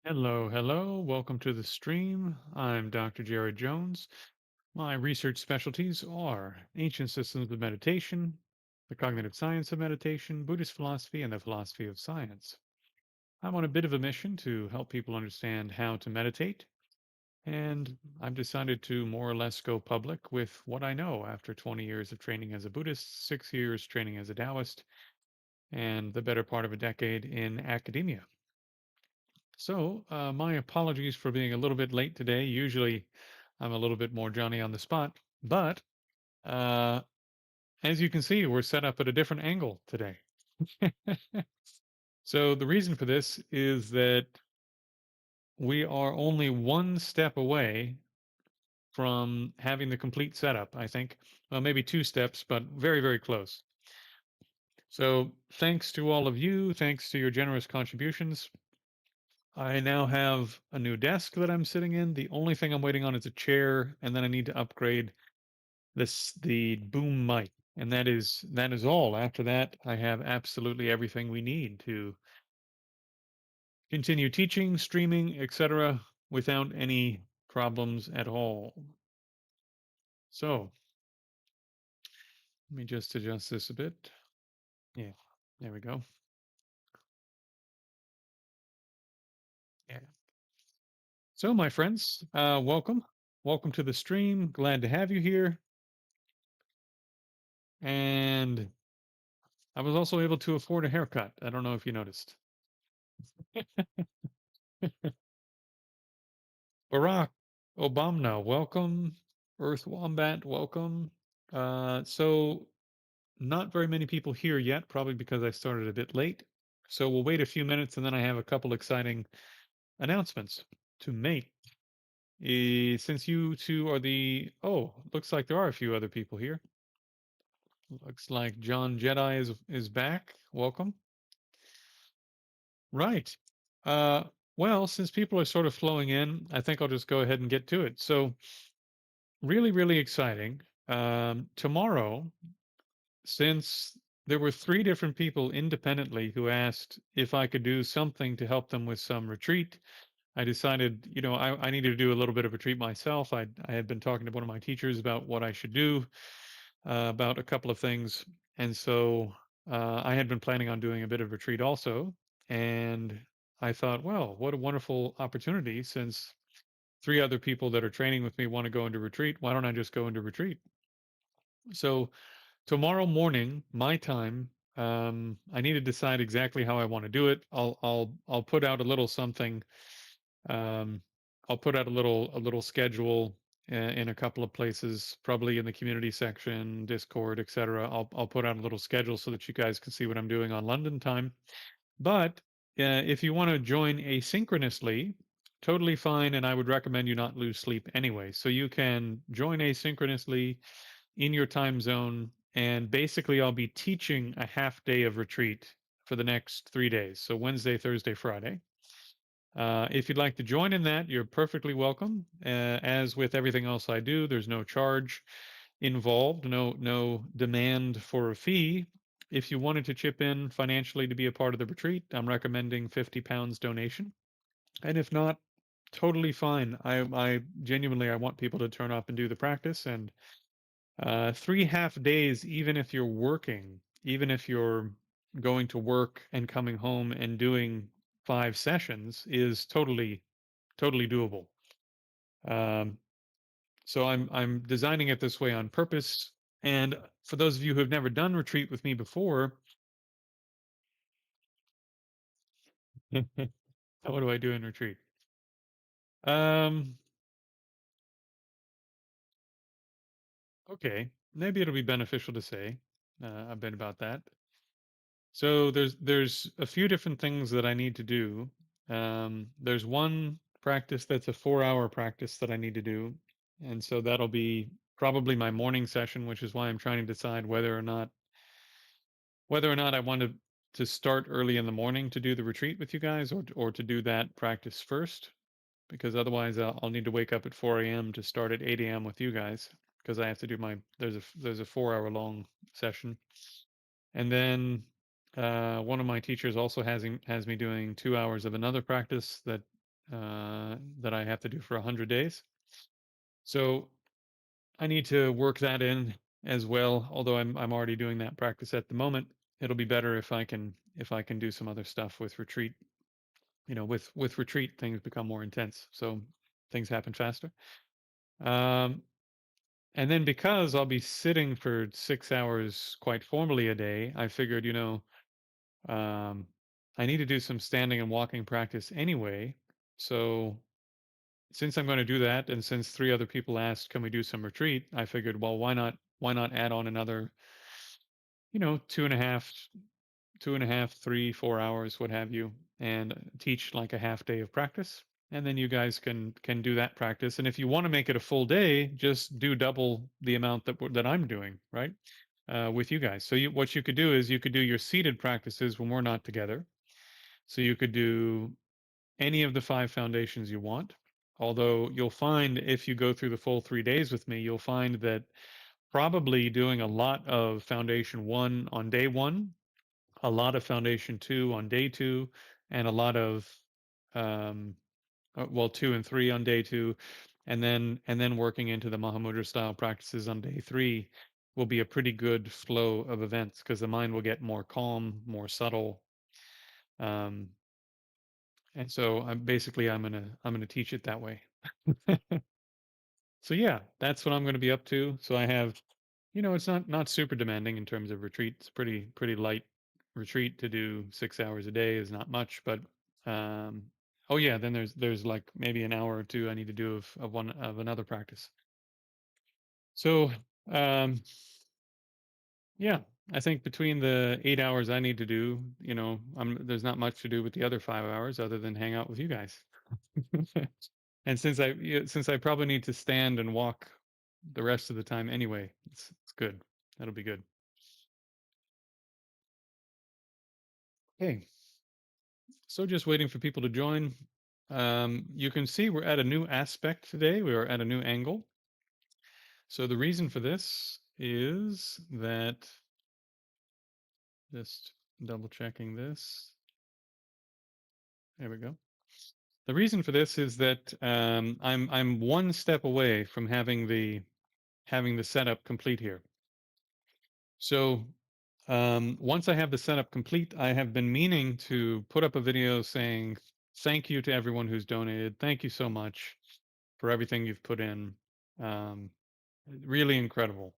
Hello, hello. Welcome to the stream. I'm Dr. Jared Jones. My research specialties are ancient systems of meditation, the cognitive science of meditation, Buddhist philosophy, and the philosophy of science. I'm on a bit of a mission to help people understand how to meditate, and I've decided to more or less go public with what I know after 20 years of training as a Buddhist, 6 years training as a Taoist, and the better part of a decade in academia. So, my apologies for being a little bit late today. Usually, I'm a little bit more Johnny on the spot, but uh, as you can see, we're set up at a different angle today. So, the reason for this is that we are only one step away from having the complete setup, I think. Well, maybe two steps, but very, very close. So, thanks to all of you, thanks to your generous contributions, I now have a new desk that I'm sitting in. The only thing I'm waiting on is a chair, and then I need to upgrade the boom mic. And that is all. After that, I have absolutely everything we need to continue teaching, streaming, etc. without any problems at all. So, let me just adjust this a bit. Yeah, there we go. Yeah. So, my friends, welcome. Welcome to the stream. Glad to have you here. And I was also able to afford a haircut. I don't know if you noticed. Barack Obama, welcome. Earth Wombat, welcome. So not very many people here yet, probably because I started a bit late. So we'll wait a few minutes and then I have a couple exciting announcements to make. Since you two are looks like there are a few other people here. Looks like John Jedi is back. Welcome. Right. Uh, well, since people are sort of flowing in, I think I'll just go ahead and get to it. So, really, really exciting. Tomorrow, since there were three different people independently who asked if I could do something to help them with some retreat, I decided, I needed to do a little bit of retreat myself. I had been talking to one of my teachers about what I should do, about a couple of things. And so I had been planning on doing a bit of retreat also. And I thought, well, what a wonderful opportunity since three other people that are training with me want to go into retreat. Why don't I just go into retreat? So tomorrow morning, my time, I need to decide exactly how I want to do it. I'll put out a little something. Um, I'll put out a little schedule in a couple of places, probably in the community section, Discord, etc. I'll put out a little schedule so that you guys can see what I'm doing on London time. But if you want to join asynchronously, totally fine, and I would recommend you not lose sleep anyway. So you can join asynchronously in your time zone, and basically I'll be teaching a half day of retreat for the next 3 days. So Wednesday, Thursday, Friday. If you'd like to join in that, you're perfectly welcome. As with everything else I do, there's no charge involved, no demand for a fee. If you wanted to chip in financially to be a part of the retreat, I'm recommending £50 donation. And if not, totally fine. I genuinely I want people to turn up and do the practice. And 3 half days, even if you're working, even if you're going to work and coming home and doing 5 sessions, is totally doable. Um, so I'm designing it this way on purpose. And for those of you who have never done retreat with me before, what do I do in retreat? Um, okay, maybe it'll be beneficial to say a bit about that. So there's a few different things that I need to do. There's one practice that's a 4 hour practice that I need to do, and so that'll be probably my morning session, which is why I'm trying to decide whether or not I want to start early in the morning to do the retreat with you guys, or to do that practice first, because otherwise I'll need to wake up at 4 a.m. to start at 8 a.m. with you guys because I have to do my there's a 4 hour long session. And then one of my teachers also has me doing 2 hours of another practice that that I have to do for 100 days. So I need to work that in as well. Although I'm already doing that practice at the moment. It'll be better if I can do some other stuff with retreat. With retreat, things become more intense, so things happen faster. Um, and then because I'll be sitting for 6 hours quite formally a day, I figured, um, I need to do some standing and walking practice anyway. So since I'm going to do that, and since three other people asked, can we do some retreat? I figured, well, why not add on another, 2.5, 3, 4 hours, what have you, and teach like a half day of practice. And then you guys can do that practice. And if you want to make it a full day, just do double the amount that I'm doing, right? With you guys. So what you could do is you could do your seated practices when we're not together. So you could do any of the five foundations you want. Although you'll find if you go through the full 3 days with me, you'll find that probably doing a lot of foundation one on day one, a lot of foundation two on day two, and a lot of um, well, two and three on day two, and then working into the Mahamudra style practices on day three will be a pretty good flow of events because the mind will get more calm, more subtle. Um, and so I'm gonna teach it that way. So yeah, that's what I'm gonna be up to. So I have, it's not super demanding in terms of retreat. It's pretty light retreat. To do 6 hours a day is not much, but um, oh yeah, then there's like maybe an hour or two I need to do of another practice. So um, yeah, I think between the 8 hours I need to do, there's not much to do with the other 5 hours other than hang out with you guys. And since I probably need to stand and walk the rest of the time anyway, it's good. That'll be good. Okay, so just waiting for people to join. You can see we're at a new aspect today. We are at a new angle. So the reason for this is that, just double checking this. There we go. The reason for this is that I'm one step away from having the setup complete here. So once I have the setup complete, I have been meaning to put up a video saying thank you to everyone who's donated. Thank you so much for everything you've put in. Um, Really incredible,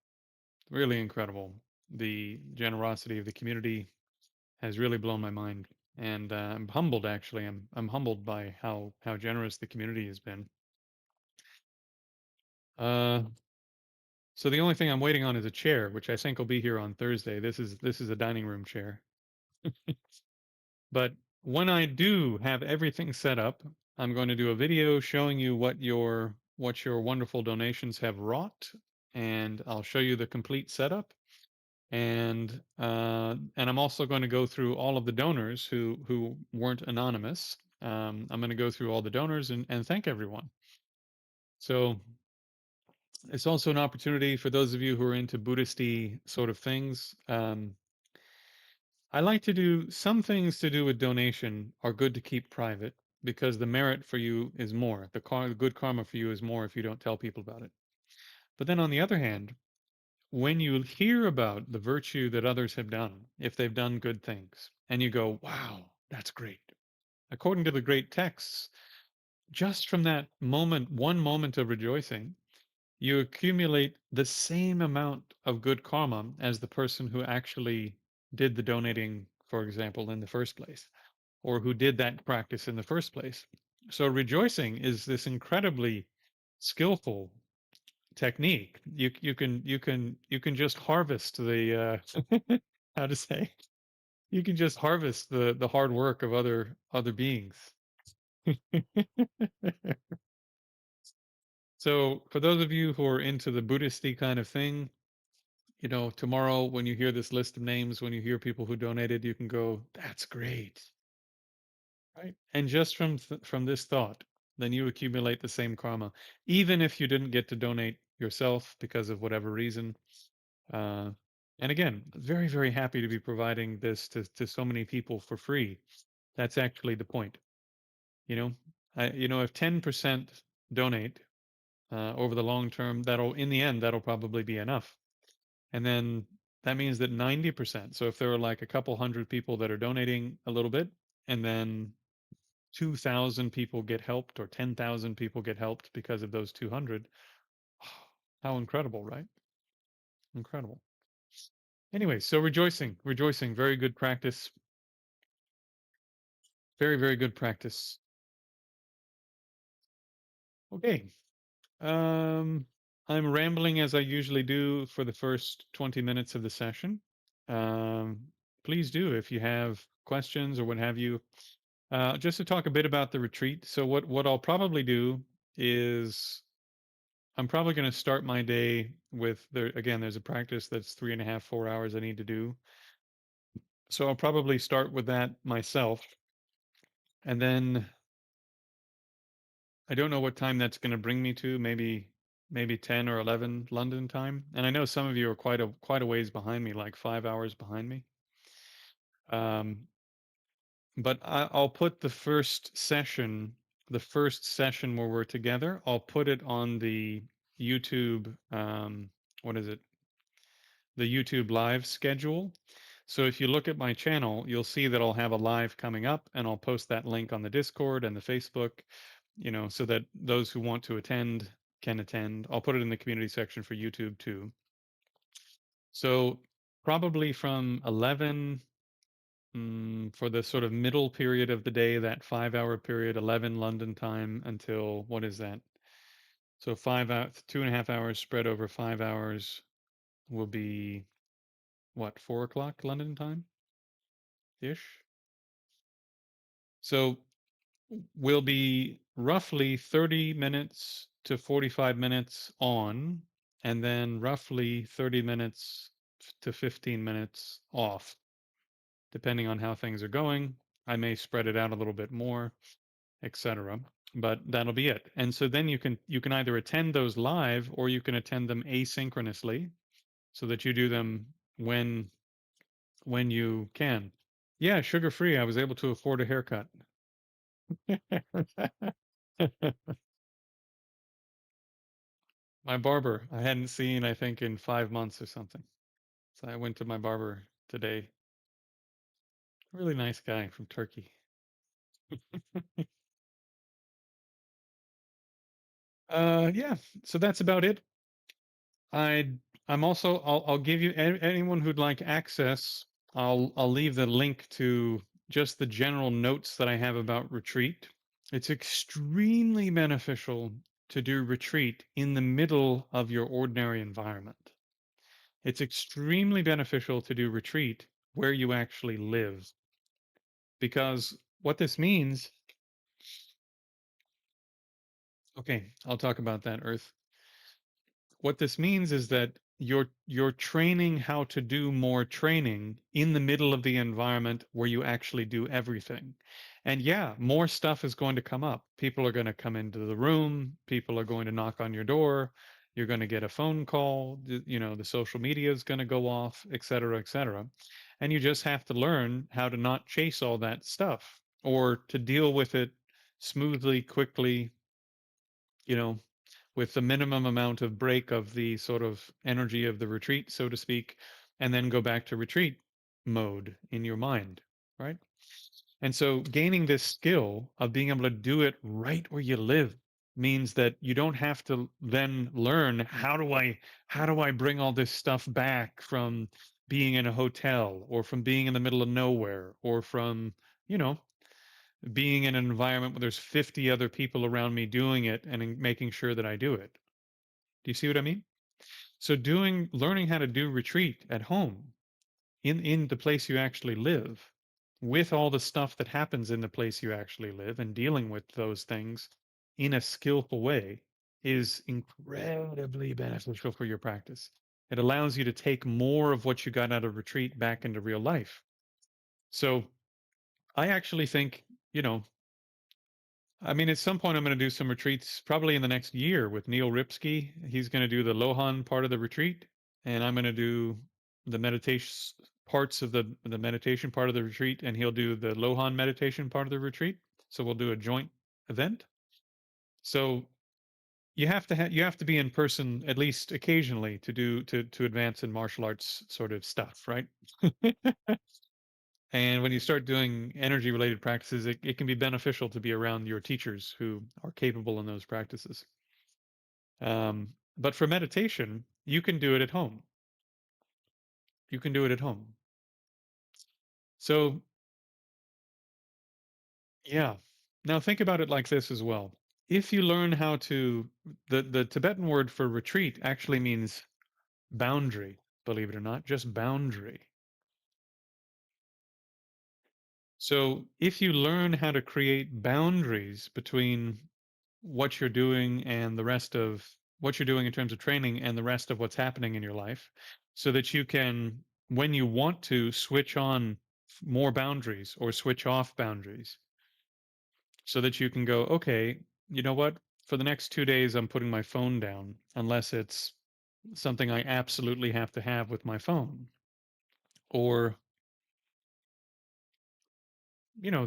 really incredible. The generosity of the community has really blown my mind, and I'm humbled. Actually, I'm humbled by how generous the community has been. Uh, so the only thing I'm waiting on is a chair, which I think will be here on Thursday. This is a dining room chair. But when I do have everything set up, I'm going to do a video showing you what your wonderful donations have wrought, and I'll show you the complete setup. And I'm also going to go through all of the donors who weren't anonymous. I'm going to go through all the donors and thank everyone. So it's also an opportunity for those of you who are into Buddhisty sort of things. I like to do some things to do with donation are good to keep private because the merit for you is more. The good karma for you is more if you don't tell people about it. But then on the other hand, when you hear about the virtue that others have done, if they've done good things, and you go, wow, that's great. According to the great texts, just from that moment, one moment of rejoicing, you accumulate the same amount of good karma as the person who actually did the donating, for example, in the first place, or who did that practice in the first place. So rejoicing is this incredibly skillful technique. You can just harvest the how to say, you can just harvest the hard work of other beings. So for those of you who are into the Buddhisty kind of thing, tomorrow when you hear this list of names, when you hear people who donated, you can go, that's great. Right? And just from this thought, then you accumulate the same karma, even if you didn't get to donate yourself because of whatever reason. Uh, and again, very, very happy to be providing this to so many people for free. That's actually the point. You know, if 10% donate over the long term, that'll in the end that'll probably be enough. And then that means that 90%. So if there are like a couple hundred people that are donating a little bit, and then 2,000 people get helped or 10,000 people get helped because of those 200, how incredible, right? Incredible. Anyway, so rejoicing, rejoicing, very good practice. Very, very good practice. Okay. Um, I'm rambling as I usually do for the first 20 minutes of the session. Um, Please do if you have questions or what have you. Just to talk a bit about the retreat. So what I'll probably do is I'm probably going to start my day with there's a practice that's 3.5, 4 hours I need to do. So I'll probably start with that myself. And then I don't know what time that's going to bring me to, maybe 10 or 11 London time. And I know some of you are quite a ways behind me, like 5 hours behind me. Um, but I'll put the first session where we're together, I'll put it on the YouTube, what is it? The YouTube live schedule. So if you look at my channel, you'll see that I'll have a live coming up and I'll post that link on the Discord and the Facebook, so that those who want to attend can attend. I'll put it in the community section for YouTube too. So probably from 11 for the sort of middle period of the day, that 5 hour period, 11 London time until what is that? So 5 hours, 2.5 hours spread over 5 hours will be what, 4 o'clock London time ish? So will be roughly 30 minutes to 45 minutes on, and then roughly 30 minutes to 15 minutes off, depending on how things are going. I may spread it out a little bit more, etc. But that'll be it. And so then you can either attend those live or you can attend them asynchronously so that you do them when you can. Yeah, sugar free. I was able to afford a haircut. My barber, I hadn't seen, I think, in 5 months or something. So I went to my barber today. Really nice guy from Turkey. Yeah, so that's about it. I I'm also I'll give you anyone who'd like access. I'll leave the link to just the general notes that I have about retreat. It's extremely beneficial to do retreat in the middle of your ordinary environment. It's extremely beneficial to do retreat where you actually live because what this means, okay, I'll talk about that, Earth. What this means is that you're training how to do more training in the middle of the environment where you actually do everything. And yeah, more stuff is going to come up. People are going to come into the room, people are going to knock on your door, you're going to get a phone call, the social media is going to go off, et cetera, et cetera. And you just have to learn how to not chase all that stuff or to deal with it smoothly, quickly, you know, with the minimum amount of break of the sort of energy of the retreat, so to speak, and then go back to retreat mode in your mind, right? And so gaining this skill of being able to do it right where you live means that you don't have to then learn how do I bring all this stuff back from being in a hotel or from being in the middle of nowhere or from, you know, being in an environment where there's 50 other people around me doing it and making sure that I do it. Do you see what I mean? So learning how to do retreat at home in the place you actually live with all the stuff that happens in the place you actually live and dealing with those things in a skillful way is incredibly beneficial for your practice. It allows you to take more of what you got out of retreat back into real life. So I actually think, you know, I mean, at some point, I'm going to do some retreats probably in the next year with Neil Ripsky. He's going to do the Lohan part of the retreat, and I'm going to do the meditation parts of the meditation part of the retreat, and he'll do the Lohan meditation part of the retreat. So we'll do a joint. event. So you have to be in person at least occasionally to do to advance in martial arts sort of stuff, right? And when you start doing energy related practices, it can be beneficial to be around your teachers who are capable in those practices. But for meditation, you can do it at home. You can do it at home. So, yeah. Now think about it like this as well. If you learn how to, the Tibetan word for retreat actually means boundary, believe it or not, just boundary. So if you learn how to create boundaries between what you're doing and the rest of what you're doing in terms of training and the rest of what's happening in your life, so that you can, when you want to, switch on more boundaries or switch off boundaries, so that you can go, okay, you know what? For the next 2 days, I'm putting my phone down unless it's something I absolutely have to have with my phone, or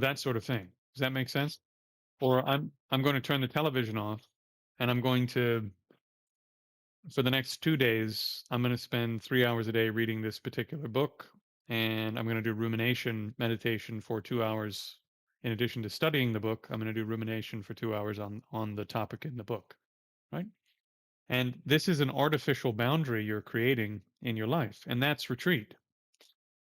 that sort of thing. Does that make sense? Or I'm going to turn the television off, and I'm going to, for the next 2 days, I'm going to spend 3 hours a day reading this particular book, and I'm going to do rumination meditation for 2 hours. In addition to studying the book, I'm going to do rumination for 2 hours on the topic in the book, right? And this is an artificial boundary you're creating in your life, and that's retreat.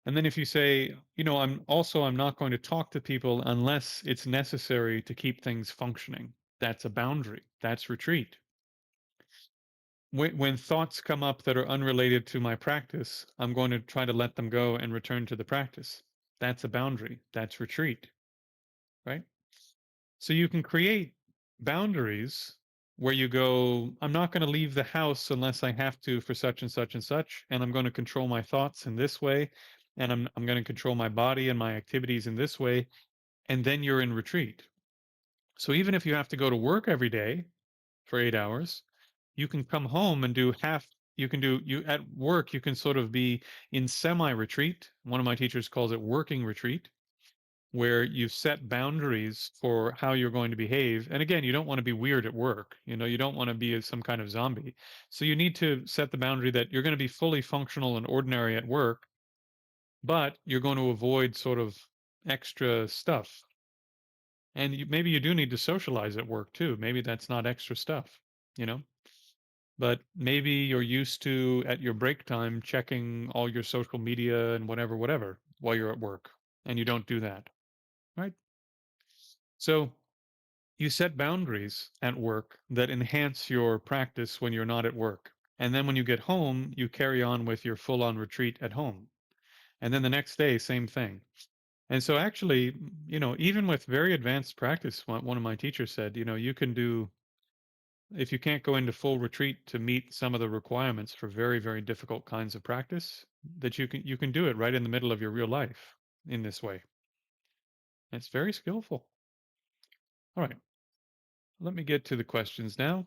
And then if you say, I'm not going to talk to people unless it's necessary to keep things functioning. That's a boundary. That's retreat. When thoughts come up that are unrelated to my practice, I'm going to try to let them go and return to the practice. That's a boundary. That's retreat, right? So you can create boundaries where you go, I'm not going to leave the house unless I have to for such and such and such, and I'm going to control my thoughts in this way, and I'm going to control my body and my activities in this way, and then you're in retreat. So even if you have to go to work every day for 8 hours, you can come home and do half. You can do, you at work, you can sort of be in semi retreat. One of my teachers calls it working retreat, where you set boundaries for how you're going to behave. And again, you don't want to be weird at work. You don't want to be some kind of zombie. So you need to set the boundary that you're going to be fully functional and ordinary at work, but you're going to avoid sort of extra stuff. And maybe you do need to socialize at work too. Maybe that's not extra stuff, you know? But maybe you're used to at your break time checking all your social media and whatever while you're at work, and you don't do that, right? So you set boundaries at work that enhance your practice when you're not at work. And then when you get home, you carry on with your full on retreat at home. And then the next day, same thing. And so actually, even with very advanced practice, one of my teachers said, you can do, if you can't go into full retreat to meet some of the requirements for very, very difficult kinds of practice, that you can do it right in the middle of your real life in this way. It's very skillful. All right, let me get to the questions now.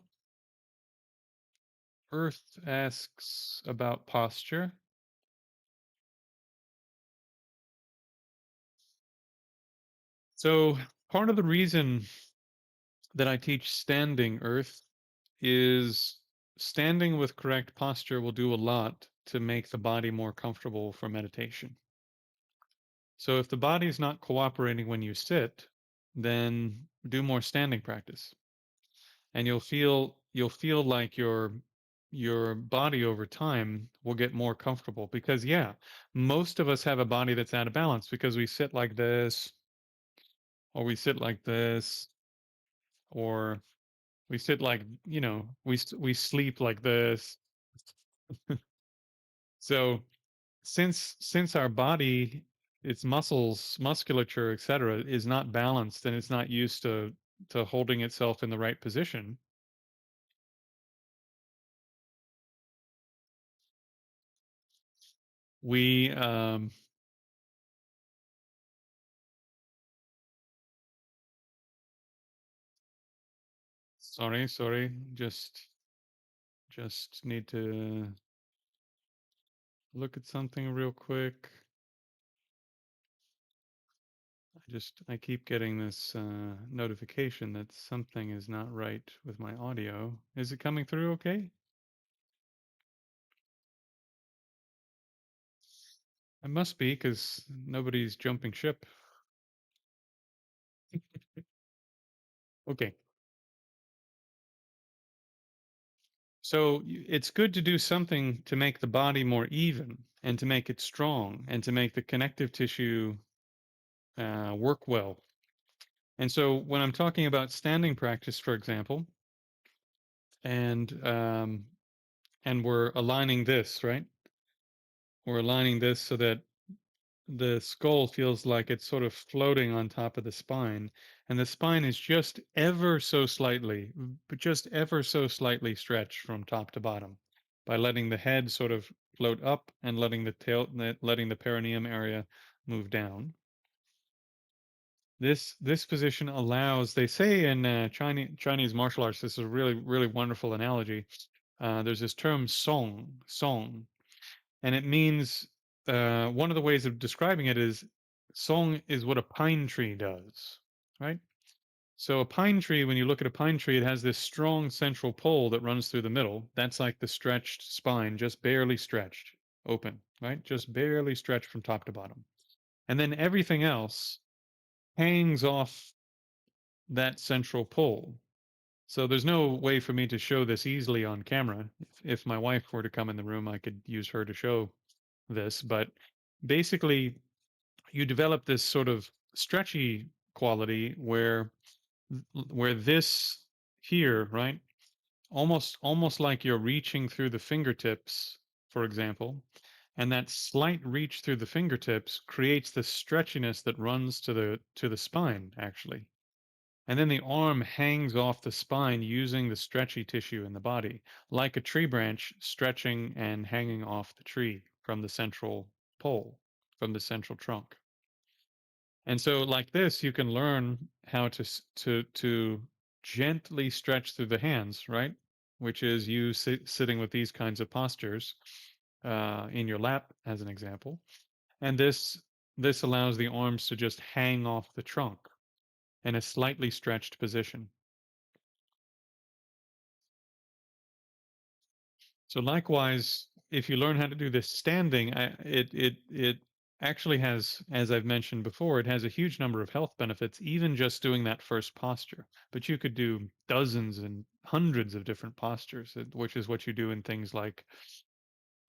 Earth asks about posture. So, part of the reason that I teach standing Earth is standing with correct posture will do a lot to make the body more comfortable for meditation. So, if the body is not cooperating when you sit, then do more standing practice, and you'll feel like your body over time will get more comfortable, because yeah, most of us have a body that's out of balance because we sit like this, or we sit like this, or we sit like, we sleep like this. So since our body, its muscles, musculature, etc., is not balanced and it's not used to holding itself in the right position, we sorry, just need to look at something real quick. I keep getting this notification that something is not right with my audio. Is it coming through okay? It must be because nobody's jumping ship. Okay. So it's good to do something to make the body more even and to make it strong and to make the connective tissue work well. And so when I'm talking about standing practice, for example, and um, and we're aligning this, right? We're aligning this so that the skull feels like it's sort of floating on top of the spine, and the spine is just ever so slightly, but just ever so slightly stretched from top to bottom by letting the head sort of float up and letting the perineum area move down. This position allows, they say in Chinese martial arts, this is a really wonderful analogy. There's this term song, and it means one of the ways of describing it is song is what a pine tree does, right? So a pine tree, when you look at a pine tree, it has this strong central pole that runs through the middle. That's like the stretched spine, just barely stretched, open, right? Just barely stretched from top to bottom. And then everything else hangs off that central pole. So there's no way for me to show this easily on camera. If my wife were to come in the room, I could use her to show this. But basically, you develop this sort of stretchy quality where this here, right? Almost like you're reaching through the fingertips, for example, and that slight reach through the fingertips creates the stretchiness that runs to the spine actually. And then the arm hangs off the spine using the stretchy tissue in the body, like a tree branch stretching and hanging off the tree from the central pole, from the central trunk. And so like this, you can learn how to gently stretch through the hands, right? Which is you sitting with these kinds of postures in your lap, as an example. And this allows the arms to just hang off the trunk in a slightly stretched position. So likewise, if you learn how to do this standing, it actually has, as I've mentioned before, it has a huge number of health benefits, even just doing that first posture. But you could do dozens and hundreds of different postures, which is what you do in things like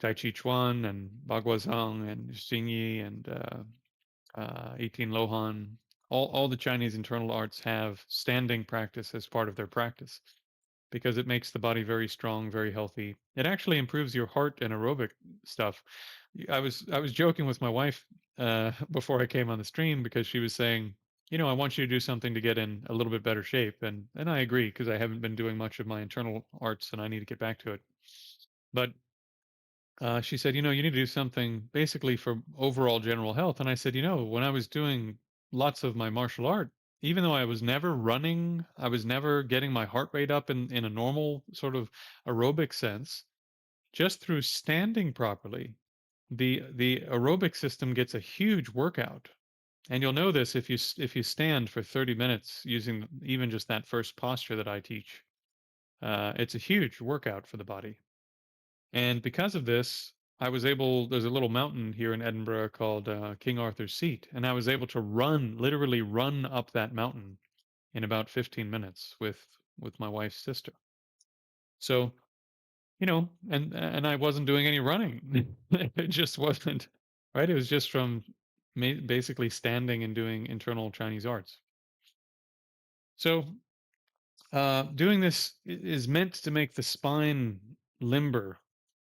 Tai Chi Chuan and Baguazhang and Xingyi and 18 Lohan. All the Chinese internal arts have standing practice as part of their practice because it makes the body very strong, very healthy. It actually improves your heart and aerobic stuff. I was joking with my wife before I came on the stream because she was saying, I want you to do something to get in a little bit better shape, and I agree because I haven't been doing much of my internal arts and I need to get back to it. But she said, you need to do something basically for overall general health. And I said, when I was doing lots of my martial art, even though I was never running, I was never getting my heart rate up in a normal sort of aerobic sense, just through standing properly, the aerobic system gets a huge workout. And you'll know this if you stand for 30 minutes using even just that first posture that I teach. It's a huge workout for the body. And because of this, there's a little mountain here in Edinburgh called King Arthur's Seat. And I was able to literally run up that mountain in about 15 minutes with my wife's sister. So, and I wasn't doing any running. It just wasn't, right? It was just from basically standing and doing internal Chinese arts. So, doing this is meant to make the spine limber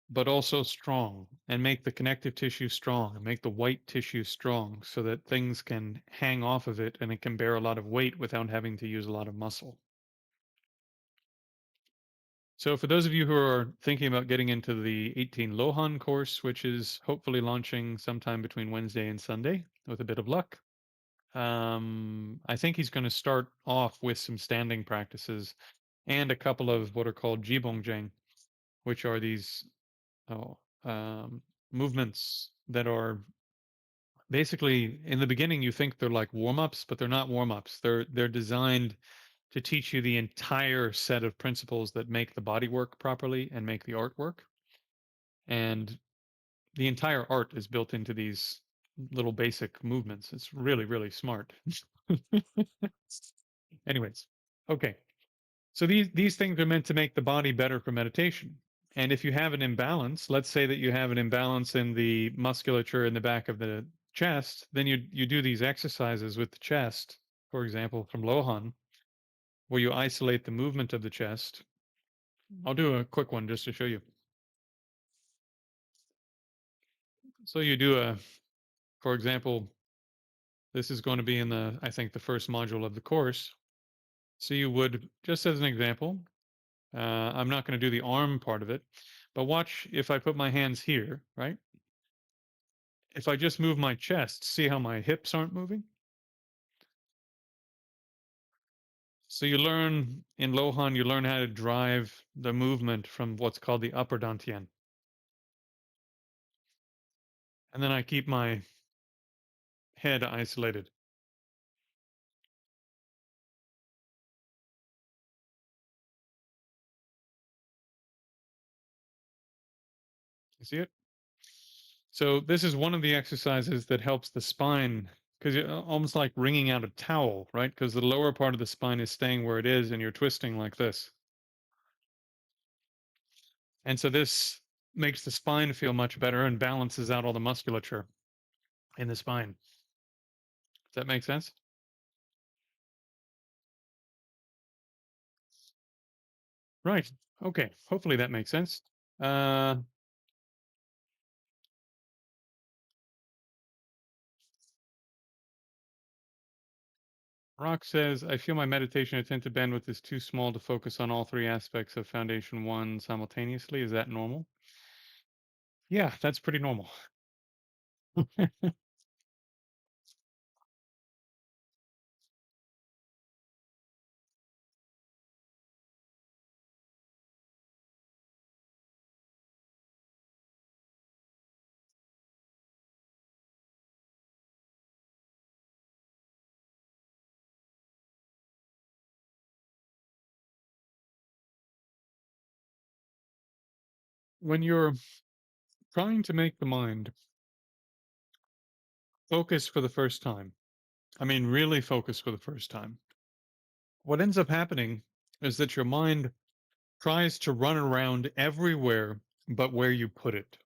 but also strong and make the connective tissue strong and make the white tissue strong so that things can hang off of it and it can bear a lot of weight without having to use a lot of muscle. So for those of you who are thinking about getting into the 18 Lohan course, which is hopefully launching sometime between Wednesday and Sunday with a bit of luck, I think he's going to start off with some standing practices and a couple of what are called jibongjang, which are these oh, movements that are Basically, in the beginning, you think they're like warm ups, but they're not warm ups. They're designed to teach you the entire set of principles that make the body work properly and make the art work. And the entire art is built into these little basic movements. It's really, really smart. Anyways, okay. So these things are meant to make the body better for meditation. And if you have an imbalance, let's say that you have an imbalance in the musculature in the back of the chest, then you do these exercises with the chest, for example, from Lohan, where you isolate the movement of the chest. I'll do a quick one just to show you. So you do for example, this is going to be in I think, the first module of the course. So you would, just as an example, I'm not going to do the arm part of it, but watch if I put my hands here, right? If I just move my chest, see how my hips aren't moving? So you learn in Lohan, you learn how to drive the movement from what's called the upper dantian. And then I keep my head isolated. You see it? So this is one of the exercises that helps the spine because you're almost like wringing out a towel, right? Because the lower part of the spine is staying where it is and you're twisting like this. And so this makes the spine feel much better and balances out all the musculature in the spine. Does that make sense? Right. Okay. Hopefully that makes sense. Uh, Rock says, I feel my meditation attentive bandwidth is too small to focus on all three aspects of Foundation 1 simultaneously. Is that normal? Yeah, that's pretty normal. When you're trying to make the mind focus for the first time, I mean, really focus for the first time, what ends up happening is that your mind tries to run around everywhere but where you put it.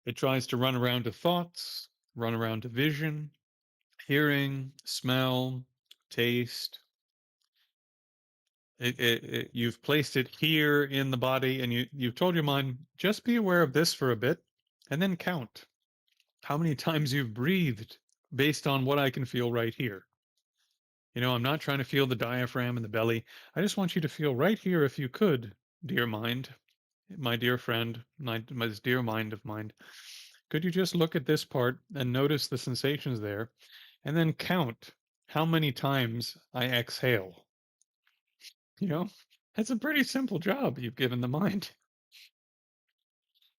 It tries to run around to thoughts, run around to vision, hearing, smell, taste. You've placed it here in the body, and you've told your mind, just be aware of this for a bit, and then count how many times you've breathed based on what I can feel right here. I'm not trying to feel the diaphragm and the belly. I just want you to feel right here, if you could, dear mind, my dear friend, my dear mind of mine. Could you just look at this part and notice the sensations there, and then count how many times I exhale? You know, that's a pretty simple job you've given the mind.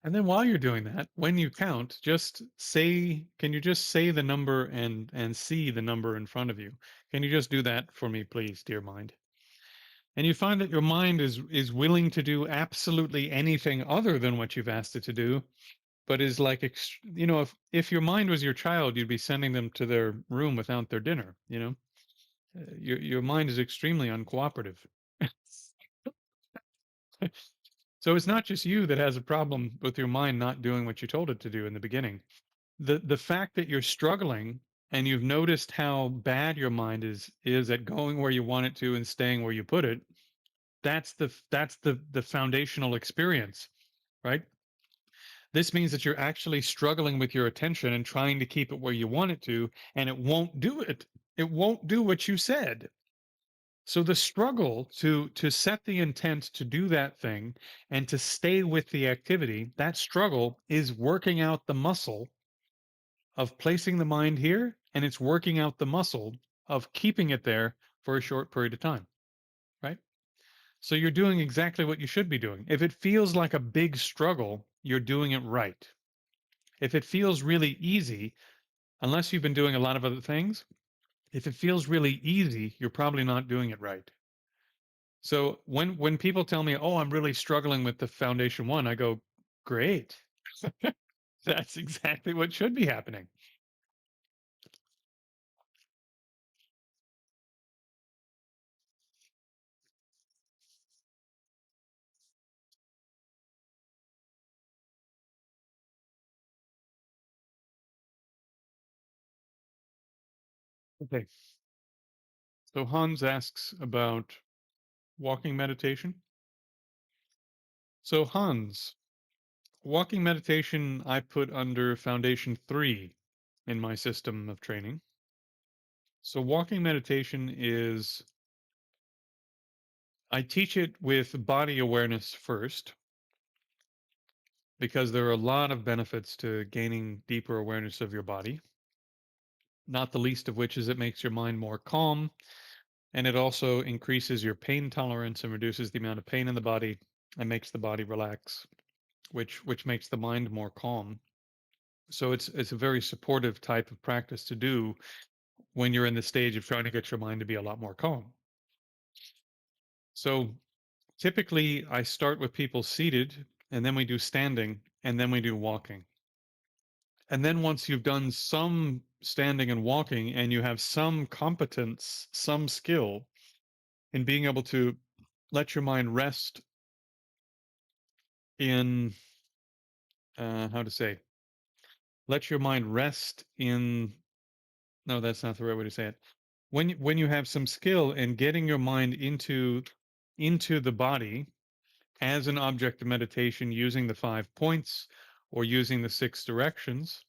And then while you're doing that, when you count, just say, can you just say the number and see the number in front of you? Can you just do that for me, please, dear mind? And you find that your mind is willing to do absolutely anything other than what you've asked it to do, but is like, if your mind was your child, you'd be sending them to their room without their dinner. Your mind is extremely uncooperative. So it's not just you that has a problem with your mind not doing what you told it to do in the beginning. The fact that you're struggling and you've noticed how bad your mind is at going where you want it to and staying where you put it, that's the foundational experience, right? This means that you're actually struggling with your attention and trying to keep it where you want it to, and it won't do it. It won't do what you said. So the struggle to set the intent to do that thing and to stay with the activity, that struggle is working out the muscle of placing the mind here, and it's working out the muscle of keeping it there for a short period of time, right? So you're doing exactly what you should be doing. If it feels like a big struggle, you're doing it right. If it feels really easy, unless you've been doing a lot of other things, if it feels really easy, you're probably not doing it right. So when people tell me, "Oh, I'm really struggling with the foundation one," I go, "Great. That's exactly what should be happening." Okay. So Hans asks about walking meditation. So Hans, walking meditation I put under foundation 3 in my system of training. So walking meditation is I teach it with body awareness first because there are a lot of benefits to gaining deeper awareness of your body, not the least of which is it makes your mind more calm and it also increases your pain tolerance and reduces the amount of pain in the body and makes the body relax, which makes the mind more calm. So it's a very supportive type of practice to do when you're in the stage of trying to get your mind to be a lot more calm. So typically I start with people seated and then we do standing and then we do walking. And then once you've done some standing and walking and you have some competence, some skill in being able to let your mind rest in how to say, let your mind rest in, no, that's not the right way to say it. When you have some skill in getting your mind into the body as an object of meditation using the 5 points or using the 6 directions,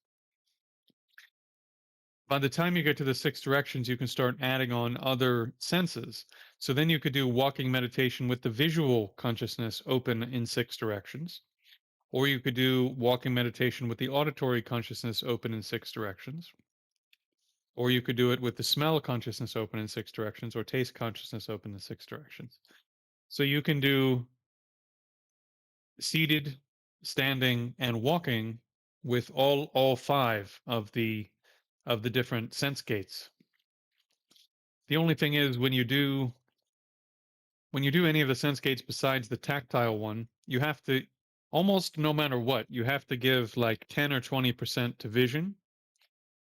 by the time you get to the 6 directions, you can start adding on other senses. So then you could do walking meditation with the visual consciousness open in 6 directions, or you could do walking meditation with the auditory consciousness open in 6 directions, or you could do it with the smell consciousness open in 6 directions, or taste consciousness open in 6 directions. So you can do seated, standing, and walking with all five of the different sense gates. The only thing is when you do any of the sense gates besides the tactile one, you have to almost no matter what, you have to give like 10 or 20% to vision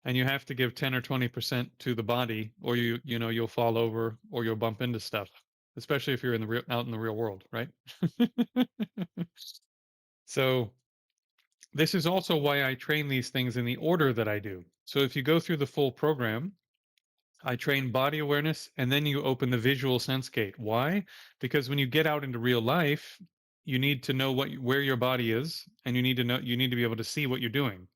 and you have to give 10 or 20% to the body or you'll fall over or you'll bump into stuff, especially if you're in the out in the real world, right? So this is also why I train these things in the order that I do. So if you go through the full program, I train body awareness and then you open the visual sense gate. Why? Because when you get out into real life, you need to know where your body is and you need to be able to see what you're doing.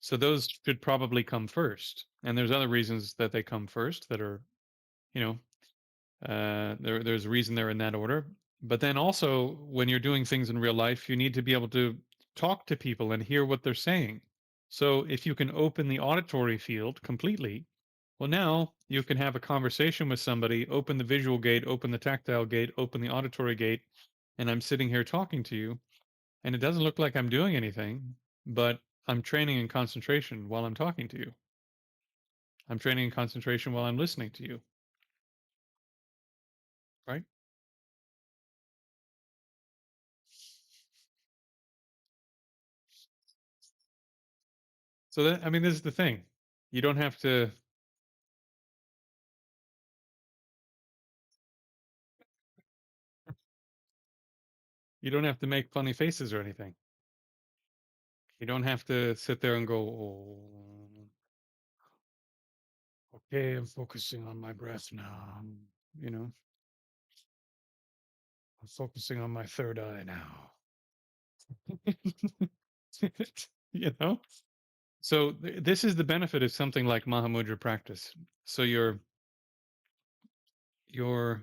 So those should probably come first. And there's other reasons that they come first that are, you know, there's a reason they're in that order. But then also when you're doing things in real life, you need to be able to talk to people and hear what they're saying. So if you can open the auditory field completely, well, now you can have a conversation with somebody, open the visual gate, open the tactile gate, open the auditory gate, and I'm sitting here talking to you, and it doesn't look like I'm doing anything, but I'm training in concentration while I'm talking to you. I'm training in concentration while I'm listening to you, right? So that I mean, this is the thing. You don't have to you don't have to make funny faces or anything. You don't have to sit there and go, "Oh, okay, I'm focusing on my breath now." You know, I'm focusing on my third eye now. you know? So this is the benefit of something like Mahamudra practice. So you're you're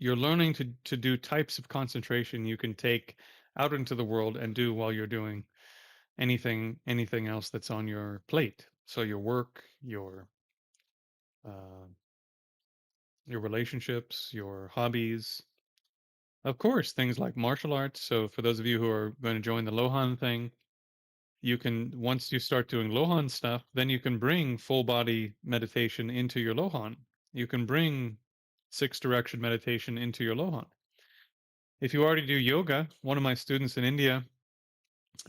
learning to do types of concentration you can take out into the world and do while you're doing anything else that's on your plate. So your work, uh, your relationships, your hobbies, of course, things like martial arts. So for those of you who are going to join the Lohan thing, You can, once you start doing Lohan stuff, then you can bring full body meditation into your Lohan. You can bring six direction meditation into your Lohan. If you already do yoga, one of my students in India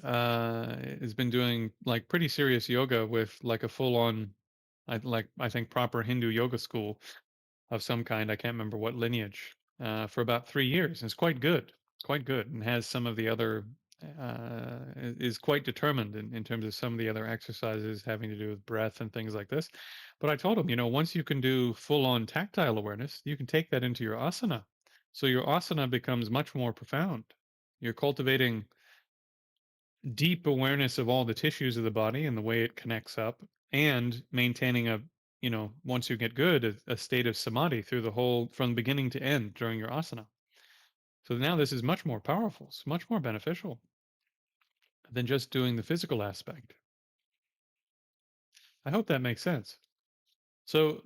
has been doing like pretty serious yoga with like a full on, I think proper Hindu yoga school of some kind. I can't remember what lineage, for about 3 years. It's quite good, and has some of the other, is quite determined in terms of some of the other exercises having to do with breath and things like this. But I told him, once you can do full on tactile awareness, you can take that into your asana. So your asana becomes much more profound. You're cultivating deep awareness of all the tissues of the body and the way it connects up, and maintaining a, once you get good, a state of samadhi through the whole, from beginning to end during your asana. So now this is much more powerful, it's much more beneficial than just doing the physical aspect. I hope that makes sense. So,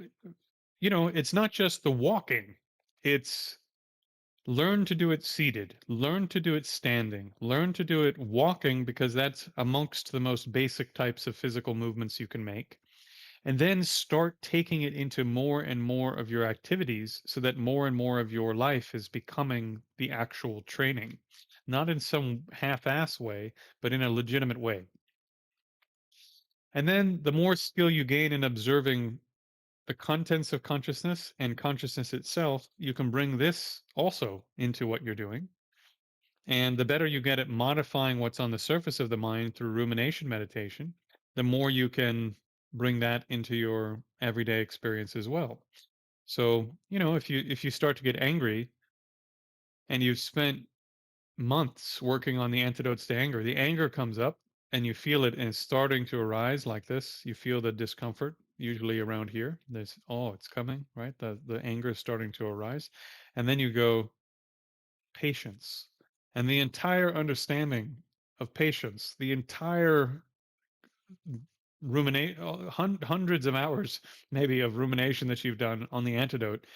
it's not just the walking, it's learn to do it seated, learn to do it standing, learn to do it walking, because that's amongst the most basic types of physical movements you can make. And then start taking it into more and more of your activities, so that more and more of your life is becoming the actual training, not in some half-ass way, but in a legitimate way. And then the more skill you gain in observing the contents of consciousness and consciousness itself, you can bring this also into what you're doing. And the better you get at modifying what's on the surface of the mind through rumination meditation, the more you can bring that into your everyday experience as well. So, if you start to get angry and you've spent months working on the antidotes to anger, the anger comes up and you feel it and it's starting to arise like this. You feel the discomfort, usually around here. There's, oh, it's coming, right? The anger is starting to arise. And then you go, patience. And the entire understanding of patience, the entire ruminate hundreds of hours maybe of rumination that you've done on the antidote,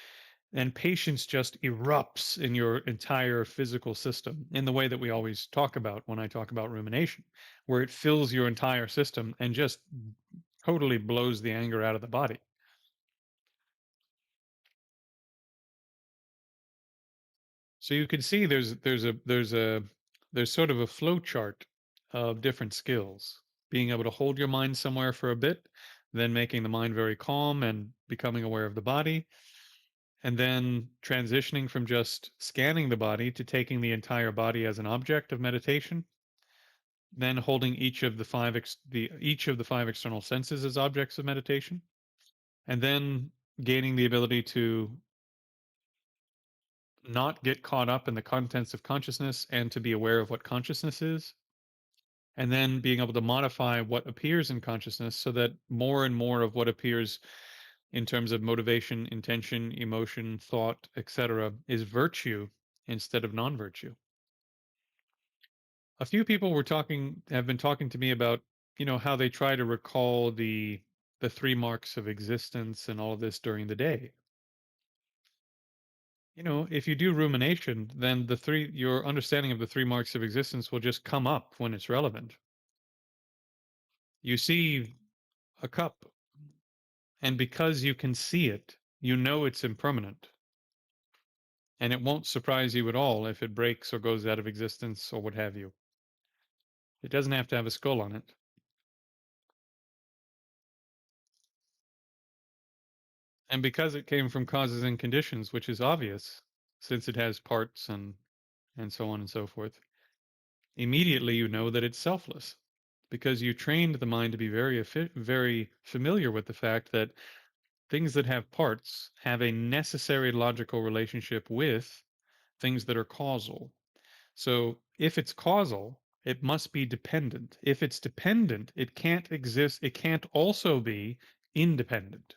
and patience just erupts in your entire physical system in the way that we always talk about when I talk about rumination, where it fills your entire system and just totally blows the anger out of the body. So you can see there's sort of a flow chart of different skills. Being able to hold your mind somewhere for a bit, then making the mind very calm and becoming aware of the body, and then transitioning from just scanning the body to taking the entire body as an object of meditation, then holding each of the five external senses as objects of meditation, and then gaining the ability to not get caught up in the contents of consciousness and to be aware of what consciousness is, and then being able to modify what appears in consciousness so that more and more of what appears in terms of motivation, intention, emotion, thought, etc., is virtue instead of non-virtue. A few people have been talking to me about, how they try to recall the three marks of existence and all of this during the day. If you do rumination, then your understanding of the three marks of existence will just come up when it's relevant. You see a cup, and because you can see it, you know it's impermanent. And it won't surprise you at all if it breaks or goes out of existence or what have you. It doesn't have to have a skull on it. And because it came from causes and conditions, which is obvious, since it has parts and so on and so forth, immediately you know that it's selfless, because you trained the mind to be very familiar with the fact that things that have parts have a necessary logical relationship with things that are causal. So if it's causal, it must be dependent. If it's dependent, it can't exist. It can't also be independent.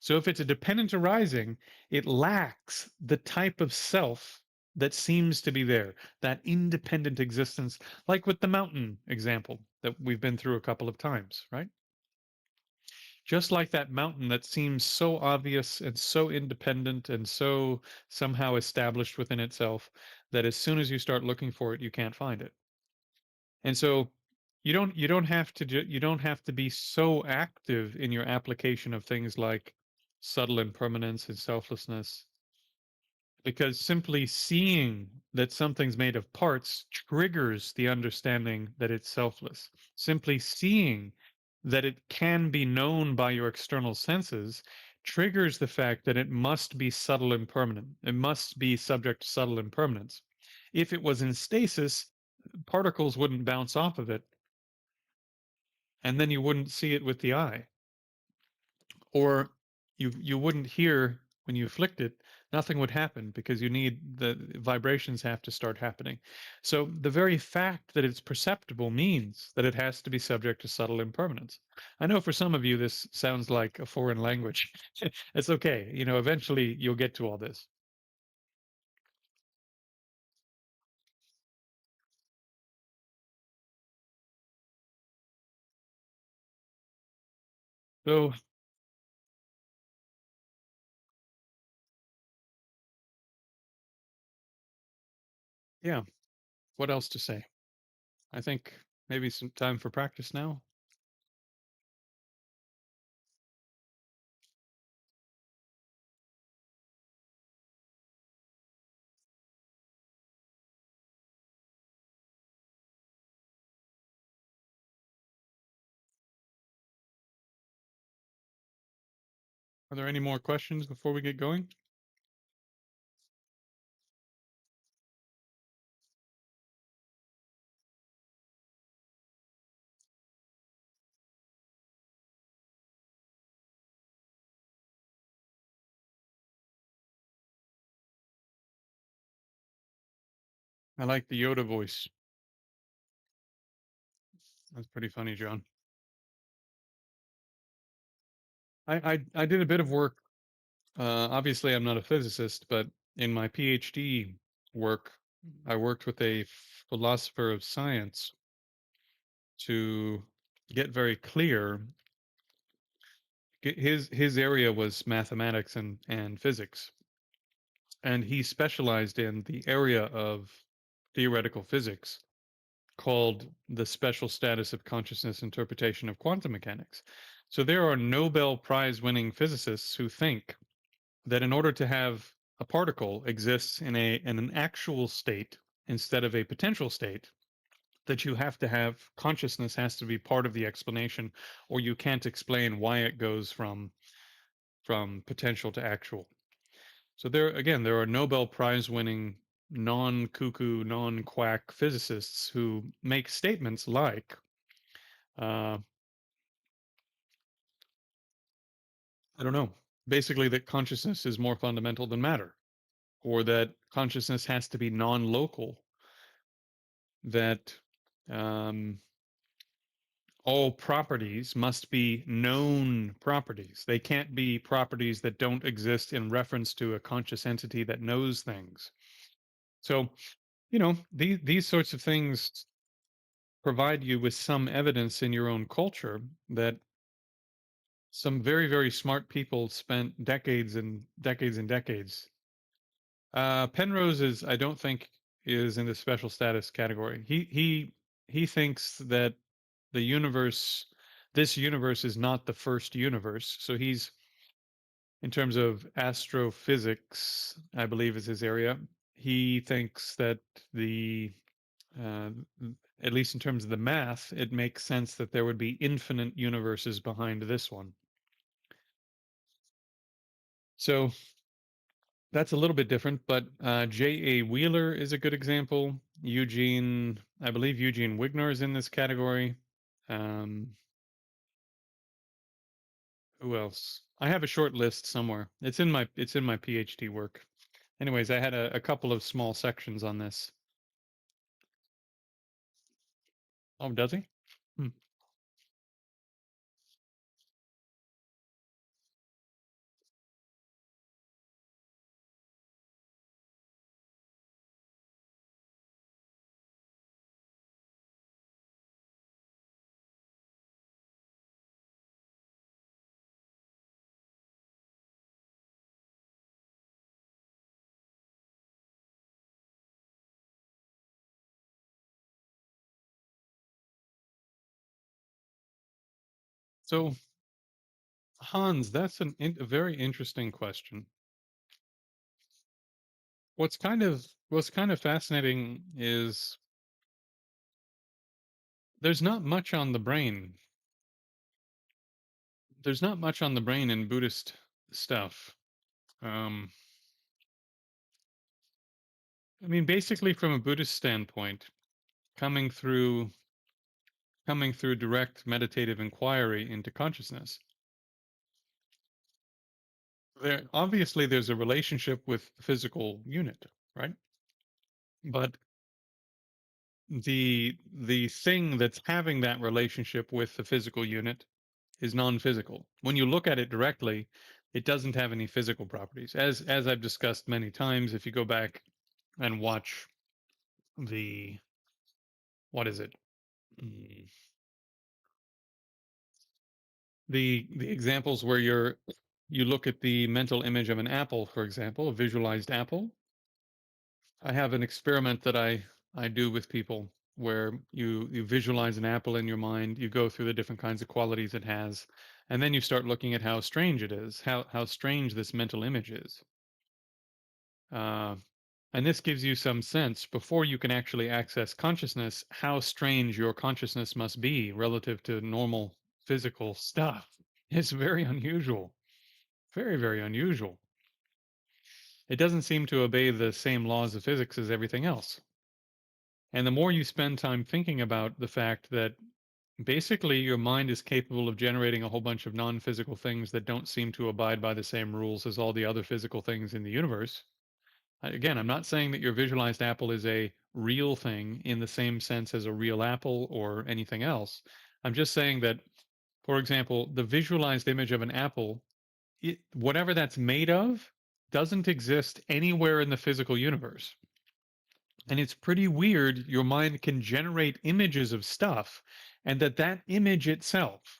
So if it's a dependent arising, it lacks the type of self that seems to be there, that independent existence, like with the mountain example that we've been through a couple of times, right? Just like that mountain that seems so obvious and so independent and so somehow established within itself that as soon as you start looking for it, you can't find it. And so you don't have to be so active in your application of things like subtle impermanence and selflessness, because simply seeing that something's made of parts triggers the understanding that it's selfless. Simply seeing that it can be known by your external senses triggers the fact that it must be subtle impermanent. It must be subject to subtle impermanence. If it was in stasis, particles wouldn't bounce off of it, and then you wouldn't see it with the eye, or you wouldn't hear when you flicked it. Nothing would happen because you need the vibrations have to start happening. So the very fact that it's perceptible means that it has to be subject to subtle impermanence. I know for some of you this sounds like a foreign language. It's okay, eventually you'll get to all this. So yeah, what else to say? I think maybe some time for practice now. Are there any more questions before we get going? I like the Yoda voice. That's pretty funny, John. I did a bit of work. Obviously, I'm not a physicist, but in my PhD work, I worked with a philosopher of science to get very clear. His area was mathematics and physics, and he specialized in the area of theoretical physics called the special status of consciousness interpretation of quantum mechanics. So there are Nobel Prize winning physicists who think that in order to have a particle exists in an actual state instead of a potential state, that you have to have consciousness has to be part of the explanation, or you can't explain why it goes from potential to actual. So there again, there are Nobel Prize winning non-cuckoo, non-quack physicists who make statements like, uh, I don't know, basically that consciousness is more fundamental than matter, or that consciousness has to be non-local, that um, all properties must be known properties. They can't be properties that don't exist in reference to a conscious entity that knows things. So, these sorts of things provide you with some evidence in your own culture that some very, very smart people spent decades and decades and decades. Penrose is, I don't think, is in the special status category. He thinks that the universe, this universe, is not the first universe. So he's, in terms of astrophysics, I believe is his area. He thinks that the uh, at least in terms of the math, it makes sense that there would be infinite universes behind this one. So that's a little bit different, but J.A. Wheeler is a good example. I believe Eugene Wigner is in this category. Um, who else? I have a short list somewhere. It's in my PhD work. Anyways, I had a couple of small sections on this. Oh, does he? Hmm. So, Hans, that's a very interesting question. What's kind of fascinating is there's not much on the brain. There's not much on the brain in Buddhist stuff. Um, I mean, basically, from a Buddhist standpoint, coming through coming through direct meditative inquiry into consciousness, there's a relationship with the physical unit, right? But the thing that's having that relationship with the physical unit is non-physical. When you look at it directly, it doesn't have any physical properties. As I've discussed many times, if you go back and watch the what is it? Mm, the examples where you look at the mental image of an apple, for example, a visualized apple. I have an experiment that I do with people where you visualize an apple in your mind, you go through the different kinds of qualities it has, and then you start looking at how strange it is, how strange this mental image is. Uh, and this gives you some sense before you can actually access consciousness, how strange your consciousness must be relative to normal physical stuff. It's very unusual, very, very unusual. It doesn't seem to obey the same laws of physics as everything else. And the more you spend time thinking about the fact that basically your mind is capable of generating a whole bunch of non physical things that don't seem to abide by the same rules as all the other physical things in the universe. Again, I'm not saying that your visualized apple is a real thing in the same sense as a real apple or anything else. I'm just saying that, for example, the visualized image of an apple, whatever that's made of, doesn't exist anywhere in the physical universe. And it's pretty weird your mind can generate images of stuff and that image itself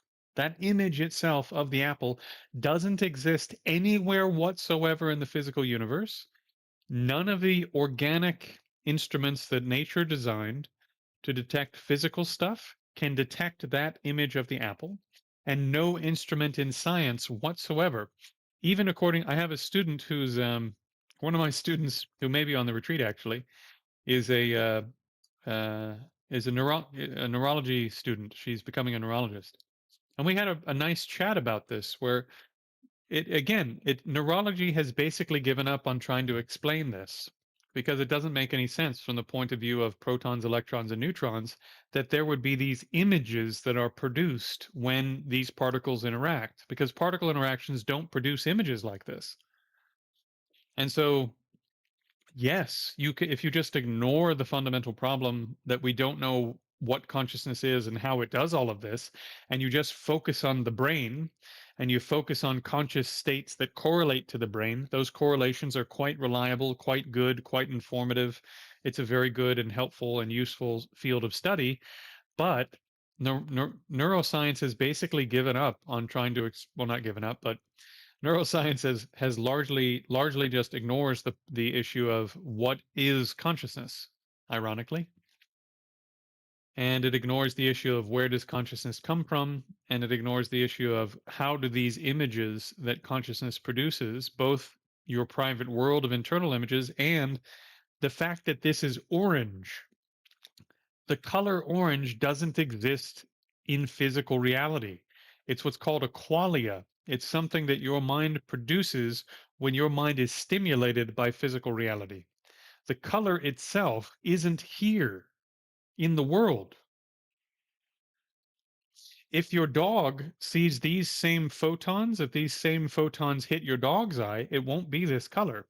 of the apple doesn't exist anywhere whatsoever in the physical universe. None of the organic instruments that nature designed to detect physical stuff can detect that image of the apple, and no instrument in science whatsoever. Even according, I have a student who's one of my students who may be on the retreat actually is uh, a neurology student. She's becoming a neurologist, and we had a nice chat about this where neurology has basically given up on trying to explain this because it doesn't make any sense from the point of view of protons, electrons, and neutrons that there would be these images that are produced when these particles interact because particle interactions don't produce images like this. And so yes, if you just ignore the fundamental problem that we don't know what consciousness is and how it does all of this, and you just focus on the brain and you focus on conscious states that correlate to the brain, those correlations are quite reliable, quite good, quite informative. It's a very good and helpful and useful field of study. But neuroscience has basically given up on trying to, well, not given up, but neuroscience has largely just ignores the issue of what is consciousness, ironically, and it ignores the issue of where does consciousness come from, and it ignores the issue of how do these images that consciousness produces, both your private world of internal images and the fact that this is orange. The color orange doesn't exist in physical reality. It's what's called a qualia. It's something that your mind produces when your mind is stimulated by physical reality. The color itself isn't here in the world. If your dog sees these same photons, if these same photons hit your dog's eye, it won't be this color.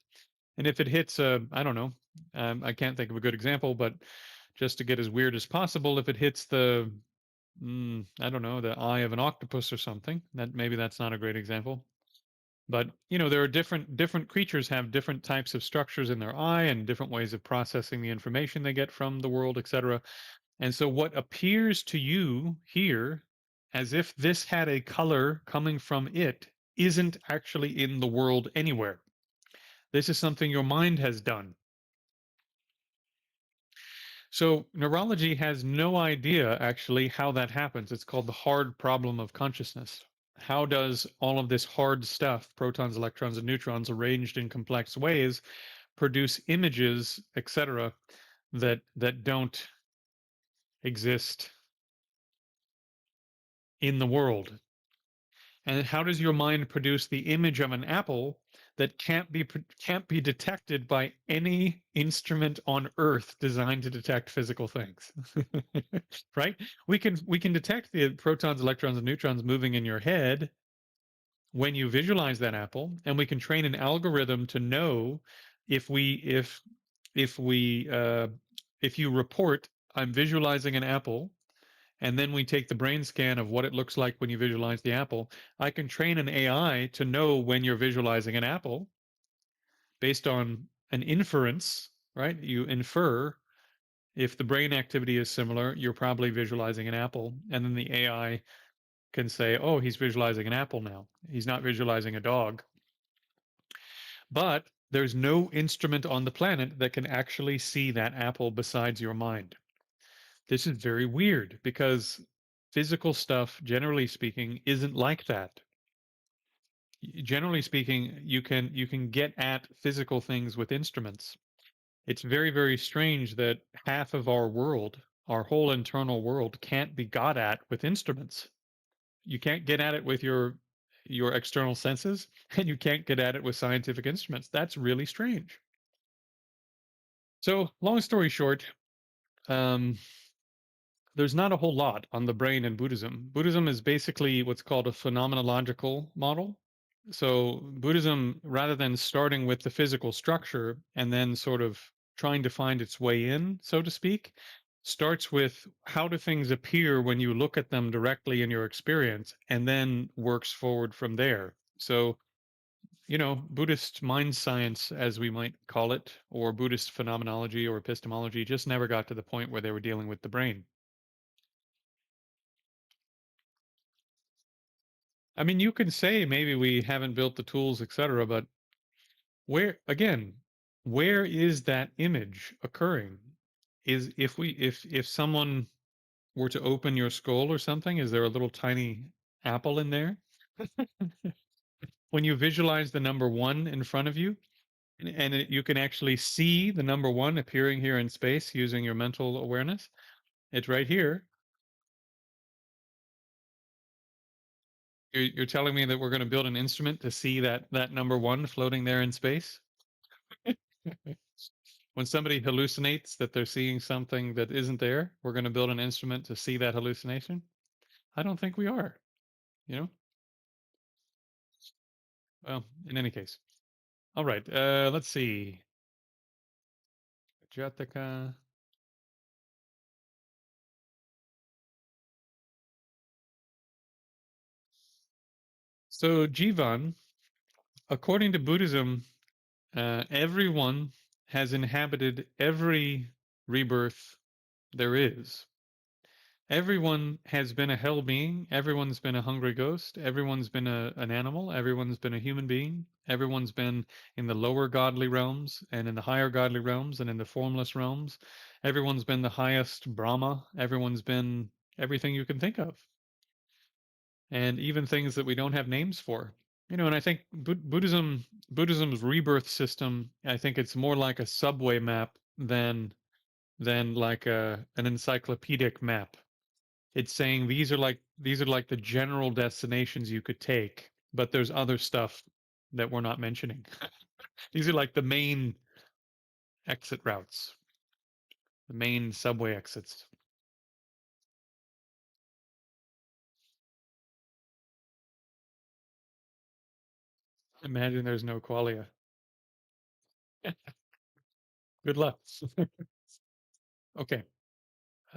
And if it hits I don't know, I can't think of a good example, but just to get as weird as possible, if it hits I don't know, the eye of an octopus or something. Maybe that's not a great example. But there are different creatures have different types of structures in their eye and different ways of processing the information they get from the world, etc. And so what appears to you here as if this had a color coming from it isn't actually in the world anywhere. This is something your mind has done. So neurology has no idea actually how that happens. It's called the hard problem of consciousness. How does all of this hard stuff, protons, electrons, and neutrons arranged in complex ways, produce images, etc., that don't exist in the world? And how does your mind produce the image of an apple that can't be detected by any instrument on earth designed to detect physical things? Right? We can detect the protons, electrons, and neutrons moving in your head when you visualize that apple, and we can train an algorithm to know if we if we if you report I'm visualizing an apple, and then we take the brain scan of what it looks like when you visualize the apple. I can train an AI to know when you're visualizing an apple based on an inference, right? You infer if the brain activity is similar, you're probably visualizing an apple. And then the AI can say, oh, he's visualizing an apple now. He's not visualizing a dog. But there's no instrument on the planet that can actually see that apple besides your mind. This is very weird because physical stuff, generally speaking, isn't like that. Generally speaking, you can get at physical things with instruments. It's very, very strange that half of our world, our whole internal world, can't be got at with instruments. You can't get at it with your external senses, and you can't get at it with scientific instruments. That's really strange. So, long story short, um, there's not a whole lot on the brain in Buddhism. Buddhism is basically what's called a phenomenological model. So, Buddhism, rather than starting with the physical structure and then sort of trying to find its way in, so to speak, starts with how do things appear when you look at them directly in your experience, and then works forward from there. So, Buddhist mind science, as we might call it, or Buddhist phenomenology or epistemology, just never got to the point where they were dealing with the brain. I mean, you can say maybe we haven't built the tools, etc., but where is that image occurring? Is if someone were to open your skull or something, is there a little tiny apple in there? When you visualize the number one in front of you, and you can actually see the number one appearing here in space using your mental awareness, it's right here. You're telling me that we're going to build an instrument to see that number one floating there in space? When somebody hallucinates that they're seeing something that isn't there, we're going to build an instrument to see that hallucination? I don't think we are, you know? Well, in any case. All right, let's see. Jataka. So, Jivan, according to Buddhism, everyone has inhabited every rebirth there is. Everyone has been a hell being. Everyone's been a hungry ghost. Everyone's been an animal. Everyone's been a human being. Everyone's been in the lower godly realms and in the higher godly realms and in the formless realms. Everyone's been the highest Brahma. Everyone's been everything you can think of, and even things that we don't have names for. And I think Buddhism's rebirth system, I think it's more like a subway map than like an encyclopedic map. It's saying these are like the general destinations you could take, but there's other stuff that we're not mentioning. These are like the main exit routes, the main subway exits. Imagine there's no qualia. Good luck. Okay.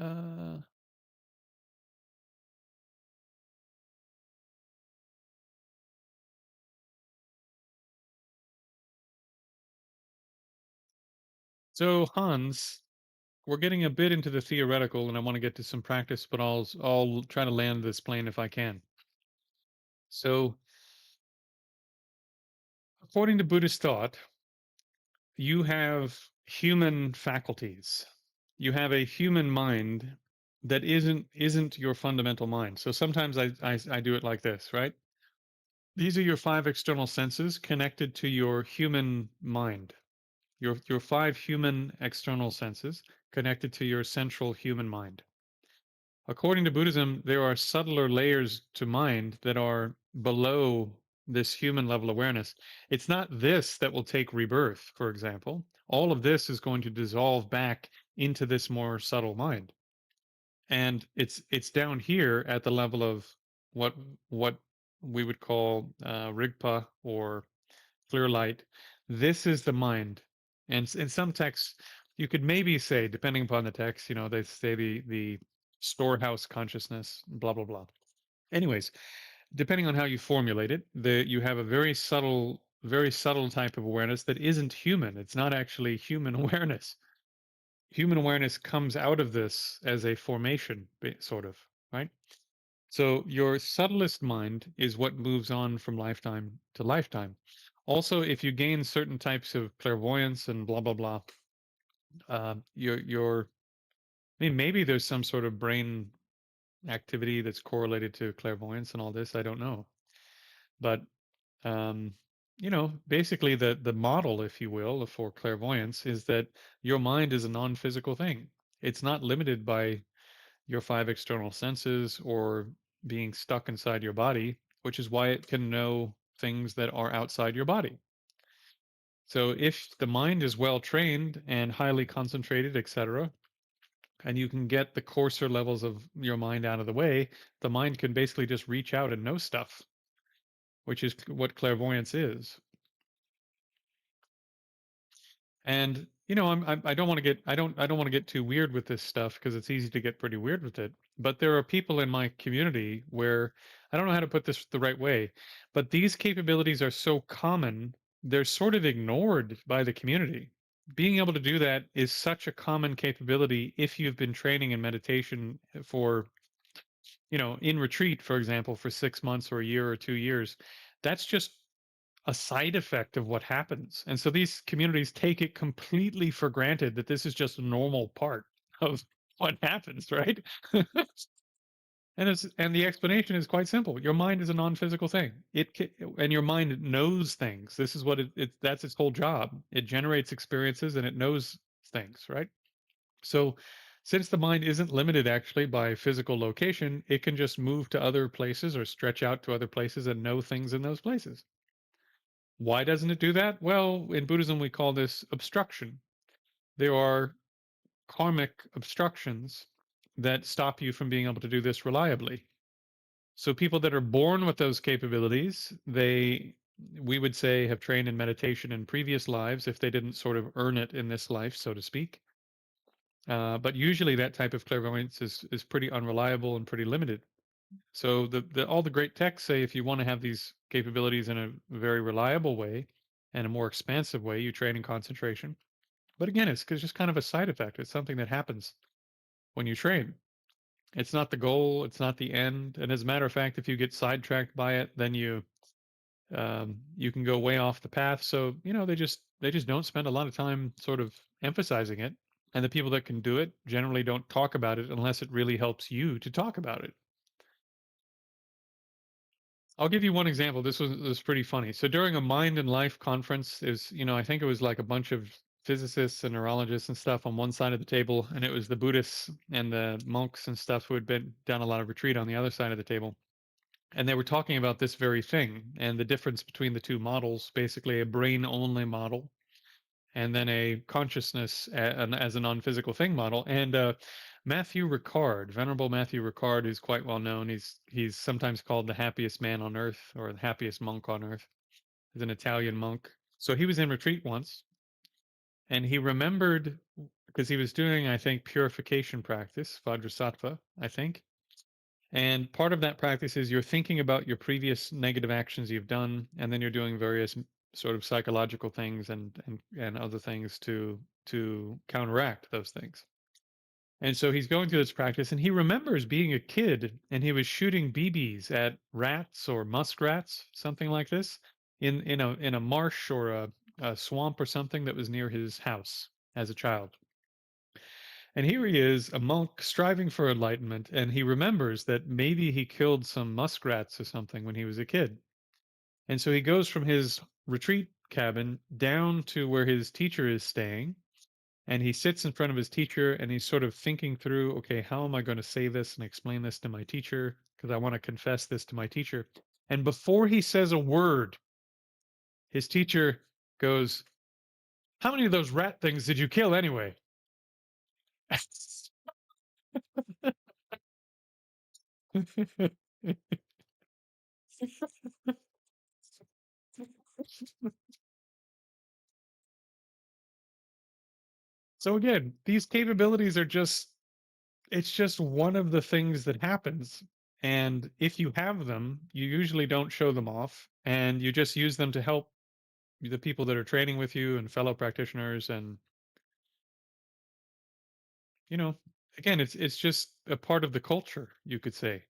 Uh, so Hans, we're getting a bit into the theoretical, and I want to get to some practice, but I'll try to land this plane if I can. So, according to Buddhist thought, you have human faculties. you have a human mind that isn't your fundamental mind. So sometimes I do it like this, right? These are your five external senses connected to your human mind. Your five human external senses connected to your central human mind. According to Buddhism, there are subtler layers to mind that are below this human level awareness. It's not this that will take rebirth, for example. All of this is going to dissolve back into this more subtle mind. And it's down here at the level of what what we would call rigpa or clear light. This is the mind. And in some texts, you could maybe say, depending upon the text, they say the storehouse consciousness, blah blah blah. Anyways, depending on how you formulate it, you have a very subtle type of awareness that isn't human. It's not actually human awareness. Human awareness comes out of this as a formation, sort of, right? So your subtlest mind is what moves on from lifetime to lifetime. Also, if you gain certain types of clairvoyance and blah blah blah, your I mean, maybe there's some sort of brain activity that's correlated to clairvoyance and all this. I don't know, but um, basically the model, if you will, for clairvoyance is that your mind is a non-physical thing. It's not limited by your five external senses or being stuck inside your body, which is why it can know things that are outside your body. So if the mind is well trained and highly concentrated, etc., and you can get the coarser levels of your mind out of the way, the mind can basically just reach out and know stuff, which is what clairvoyance is. And I don't want to get I don't want to get too weird with this stuff because it's easy to get pretty weird with it. But there are people in my community where I don't know how to put this the right way, but these capabilities are so common, they're sort of ignored by the community. Being able to do that is such a common capability if you've been training in meditation for, in retreat, for example, for 6 months or a year or 2 years. That's just a side effect of what happens. And so these communities take it completely for granted that this is just a normal part of what happens, right? And the explanation is quite simple. Your mind is a non-physical thing. And your mind knows things. This is what that's its whole job. It generates experiences and it knows things, right? So since the mind isn't limited actually by physical location, it can just move to other places or stretch out to other places and know things in those places. Why doesn't it do that? Well, in Buddhism, we call this obstruction. There are karmic obstructions that stop you from being able to do this reliably. So people that are born with those capabilities, we would say, have trained in meditation in previous lives if they didn't sort of earn it in this life, so to speak. But usually that type of clairvoyance is pretty unreliable and pretty limited. So all the great texts say if you want to have these capabilities in a very reliable way and a more expansive way, you train in concentration. But again, it's just kind of a side effect. It's something that happens when you train. It's not the goal. It's not the end. And as a matter of fact, if you get sidetracked by it, then you can go way off the path. So they just don't spend a lot of time sort of emphasizing it. And the people that can do it generally don't talk about it unless it really helps you to talk about it. I'll give you one example. This was pretty funny. So during a Mind and Life conference, I think it was like a bunch of physicists and neurologists and stuff on one side of the table, and it was the Buddhists and the monks and stuff who had been done a lot of retreat on the other side of the table. And they were talking about this very thing and the difference between the two models, basically a brain only model and then a consciousness as a non-physical thing model. And Matthew Ricard, Venerable Matthew Ricard, is quite well known. He's sometimes called the happiest man on earth or the happiest monk on earth. He's an Italian monk. So he was in retreat once, and he remembered because he was doing, I think, purification practice, Vajrasattva, I think. And part of that practice is you're thinking about your previous negative actions you've done, and then you're doing various sort of psychological things and other things to counteract those things. And so he's going through this practice, and he remembers being a kid, and he was shooting BBs at rats or muskrats, something like this, in a marsh or a swamp or something that was near his house as a child. And here he is, a monk striving for enlightenment, and he remembers that maybe he killed some muskrats or something when he was a kid. And so he goes from his retreat cabin down to where his teacher is staying, and he sits in front of his teacher and he's sort of thinking through, okay, how am I going to say this and explain this to my teacher? Because I want to confess this to my teacher. And before he says a word, his teacher goes, "How many of those rat things did you kill anyway?" So again, these capabilities are just, it's just one of the things that happens. And if you have them, you usually don't show them off and you just use them to help the people that are training with you and fellow practitioners. And, you know, again, it's just a part of the culture, you could say.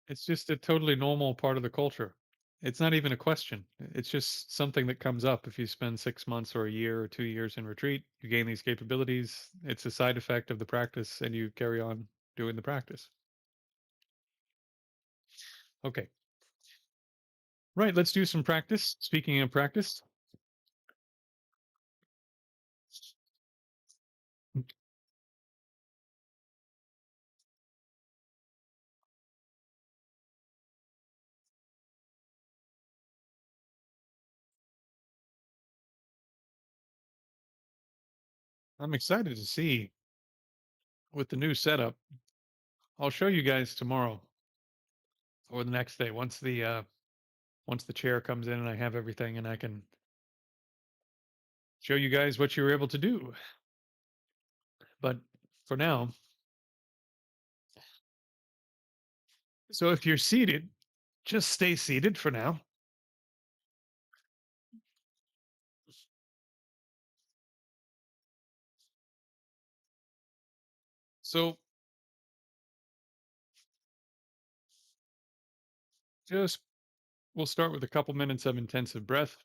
It's just a totally normal part of the culture. It's not even a question. It's just something that comes up if you spend 6 months or a year or 2 years in retreat. You gain these capabilities. It's a side effect of the practice, and you carry on doing the practice. Okay. Right. Let's do some practice. Speaking of practice, I'm excited to see with the new setup. I'll show you guys tomorrow or the next day once the chair comes in and I have everything and I can show you guys what you were able to do. But for now, so if you're seated, just stay seated for now. So just we'll start with a couple minutes of intensive breath.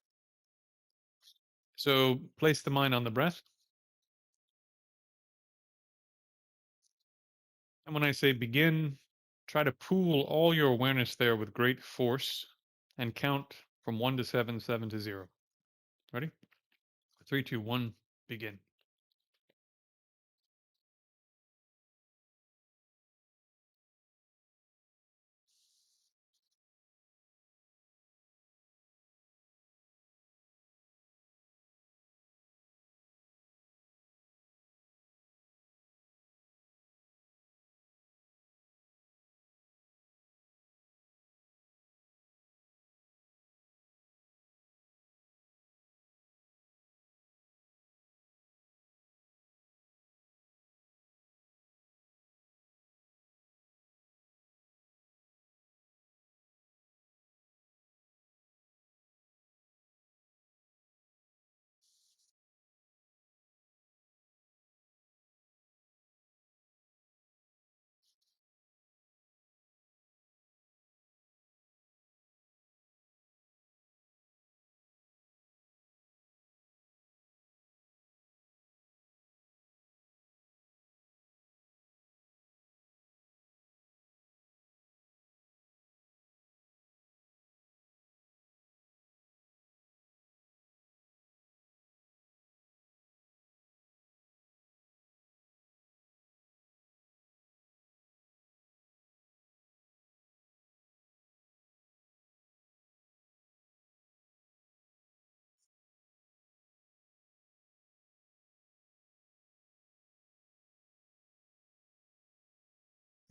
So place the mind on the breath. And when I say begin, try to pool all your awareness there with great force and count from 1 to 7, 7 to 0. Ready? 3, 2, 1, begin.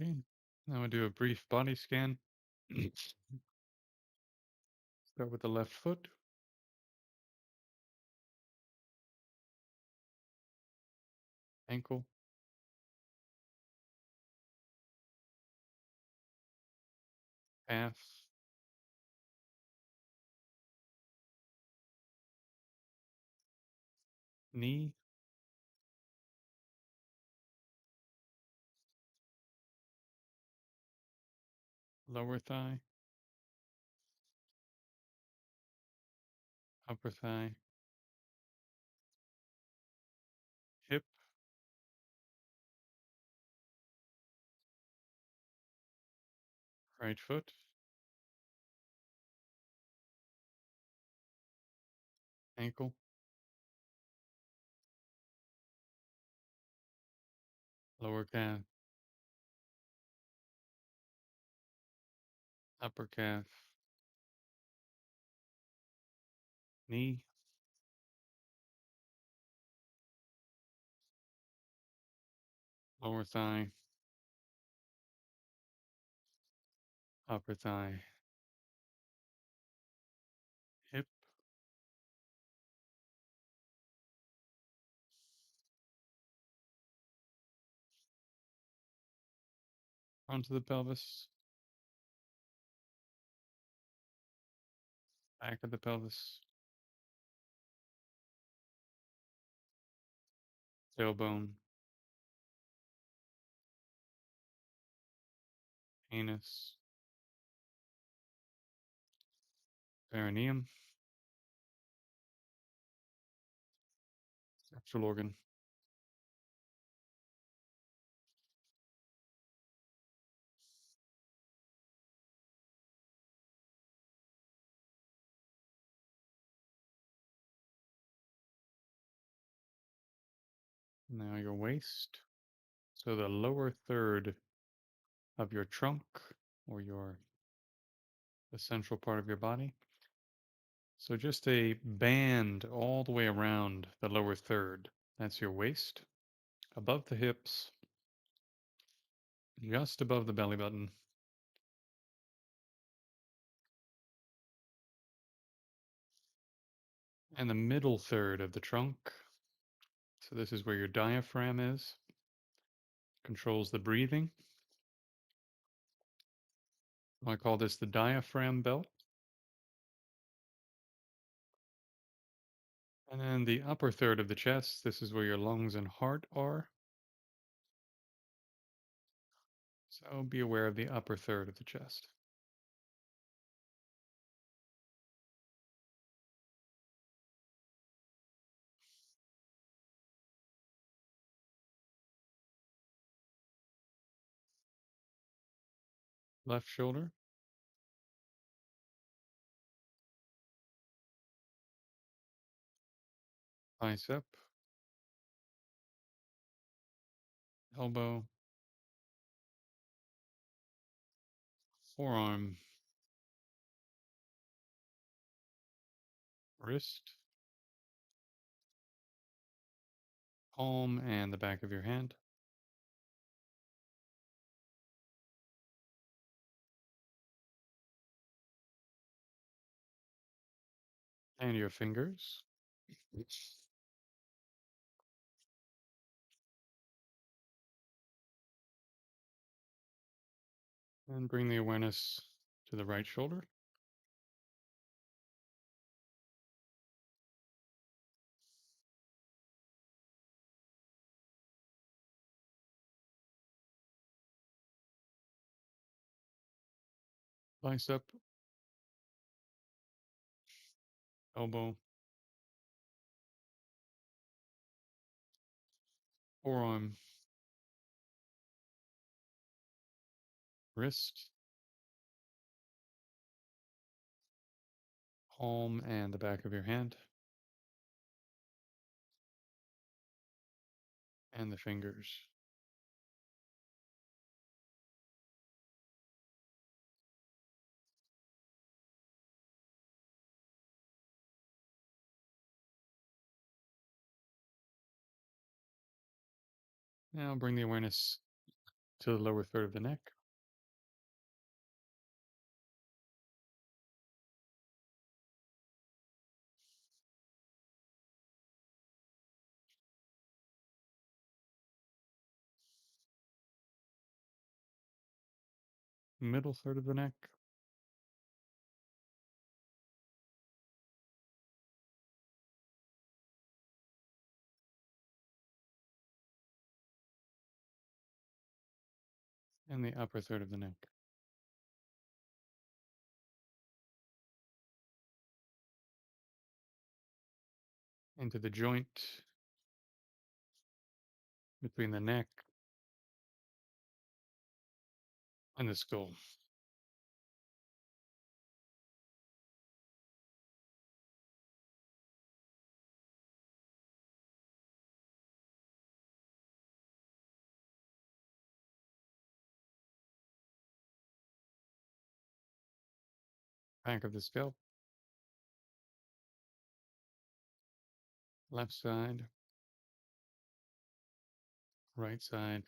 Okay. Now we'll do a brief body scan. Start with the left foot, ankle, calf, knee, lower thigh, upper thigh, Right foot, ankle, lower calf, upper calf, knee, lower thigh, upper thigh, hip, onto the pelvis, back of the pelvis, tailbone, anus, perineum, sexual organ. Now your waist. So the lower third of your trunk or your the central part of your body. So just a band all the way around the lower third. That's your waist, above the hips, just above the belly button, and the middle third of the trunk. So this is where your diaphragm is, controls the breathing. I call this the diaphragm belt. And then the upper third of the chest, this is where your lungs and heart are. So be aware of the upper third of the chest. Left shoulder, bicep, elbow, forearm, wrist, palm, and the back of your hand, and your fingers. And bring the awareness to the right shoulder, bicep, elbow, forearm, wrist, palm, and the back of your hand, and the fingers. Now bring the awareness to the lower third of the neck, middle third of the neck, and the upper third of the neck. Into the joint between the neck and the skull. Back of the scalp, left side, right side,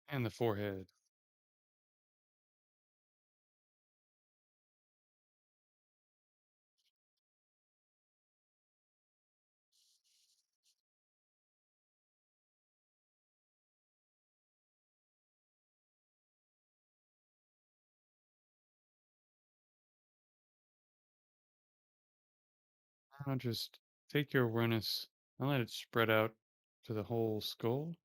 and the forehead. Now just take your awareness and let it spread out to the whole skull.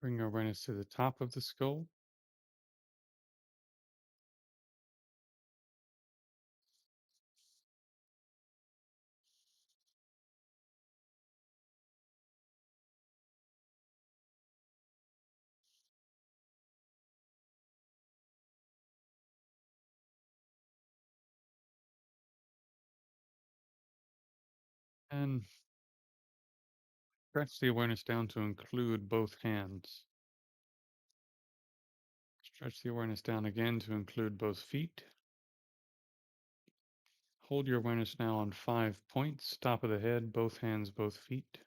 Bring your awareness to the top of the skull. And stretch the awareness down to include both hands. Stretch the awareness down again to include both feet. Hold your awareness now on 5 points, top of the head, both hands, both feet.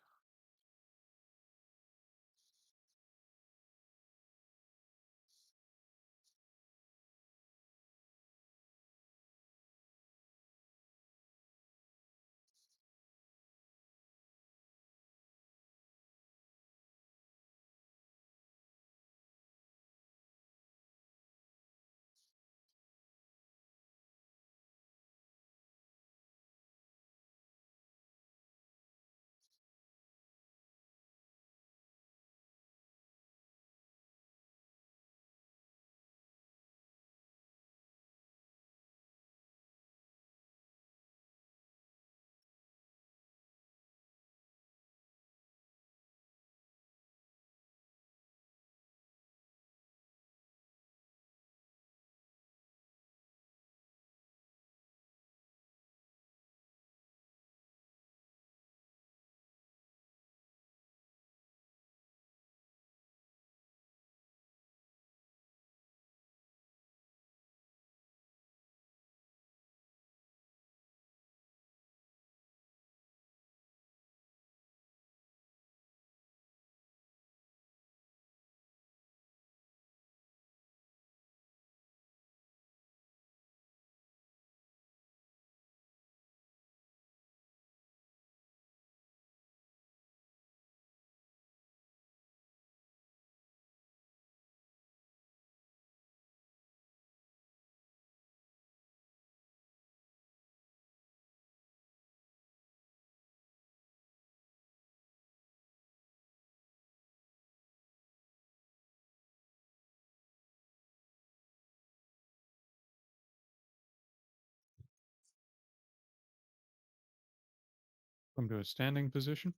Come to a standing position.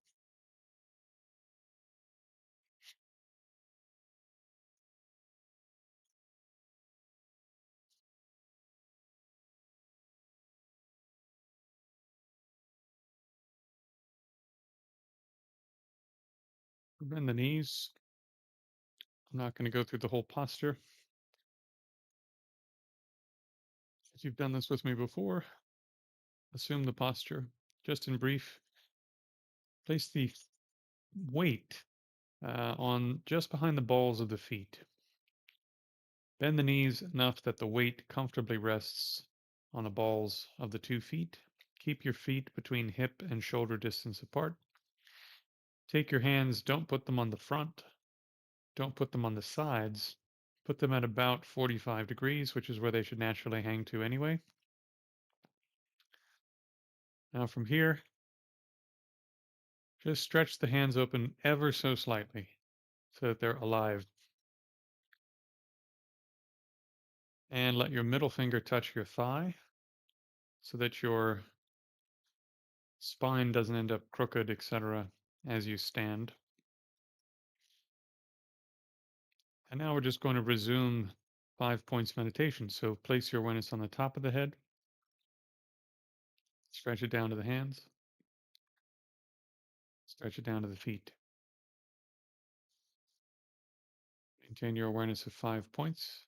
Bend the knees. I'm not going to go through the whole posture. If you've done this with me before, assume the posture. Just in brief, place the weight on just behind the balls of the feet. Bend the knees enough that the weight comfortably rests on the balls of the 2 feet. Keep your feet between hip and shoulder distance apart. Take your hands, don't put them on the front, don't put them on the sides. Put them at about 45 degrees, which is where they should naturally hang to anyway. Now from here, just stretch the hands open ever so slightly so that they're alive. And let your middle finger touch your thigh. so that your spine doesn't end up crooked, etc., as you stand. And now we're just going to resume 5 points meditation. So place your awareness on the top of the head, stretch it down to the hands, stretch it down to the feet. Maintain your awareness of 5 points.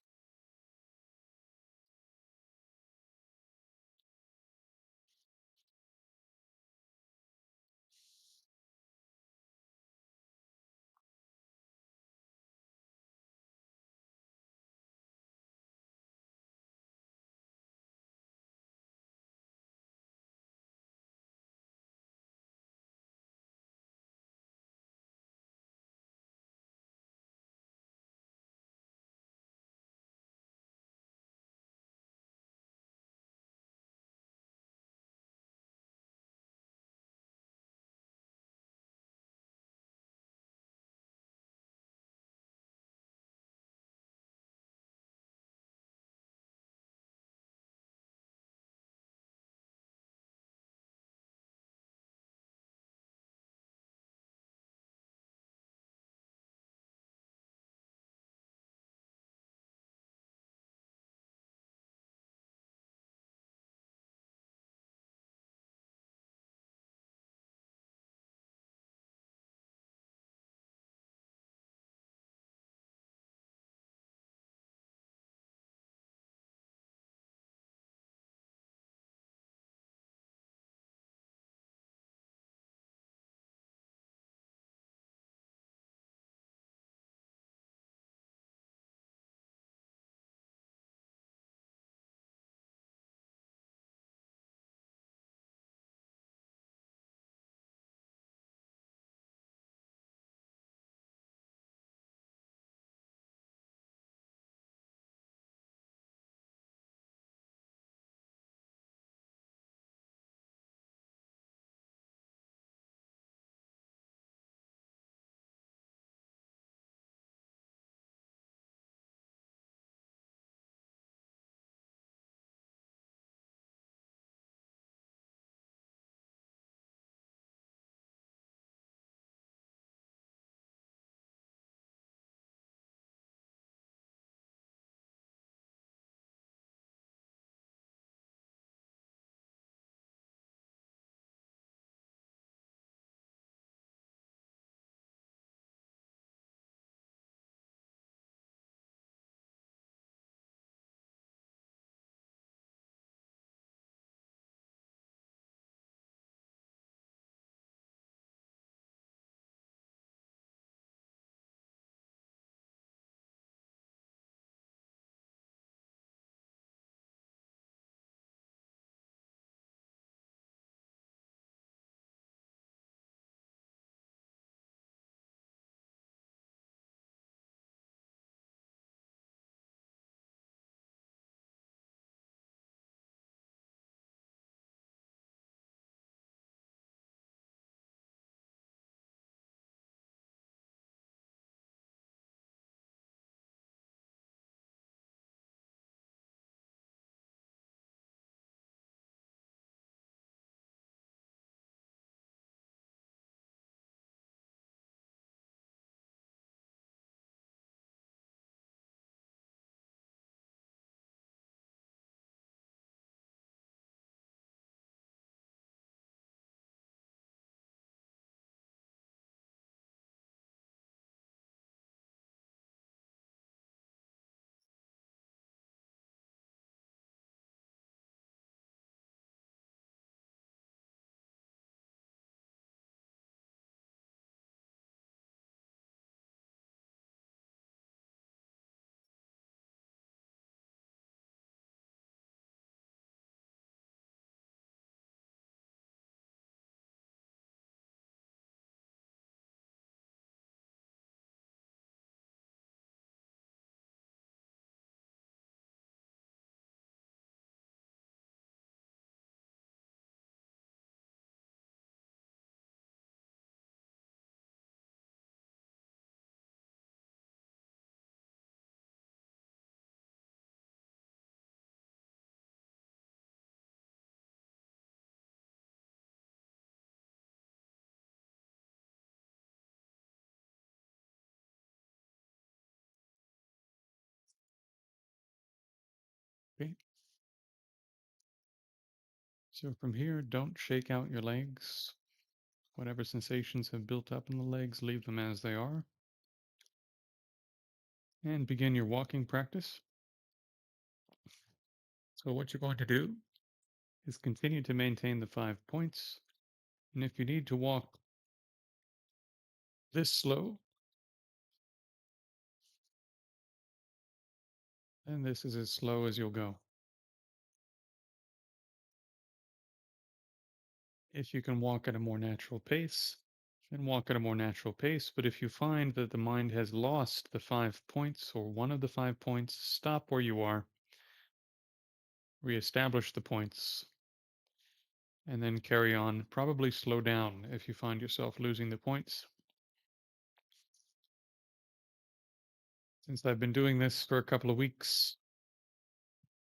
So from here, don't shake out your legs. Whatever sensations have built up in the legs, leave them as they are. And begin your walking practice. So what you're going to do is continue to maintain the 5 points. And if you need to walk this slow, then this is as slow as you'll go. If you can walk at a more natural pace, then walk at a more natural pace. But if you find that the mind has lost the 5 points or one of the 5 points, stop where you are, reestablish the points, and then carry on. Probably slow down if you find yourself losing the points. Since I've been doing this for a couple of weeks,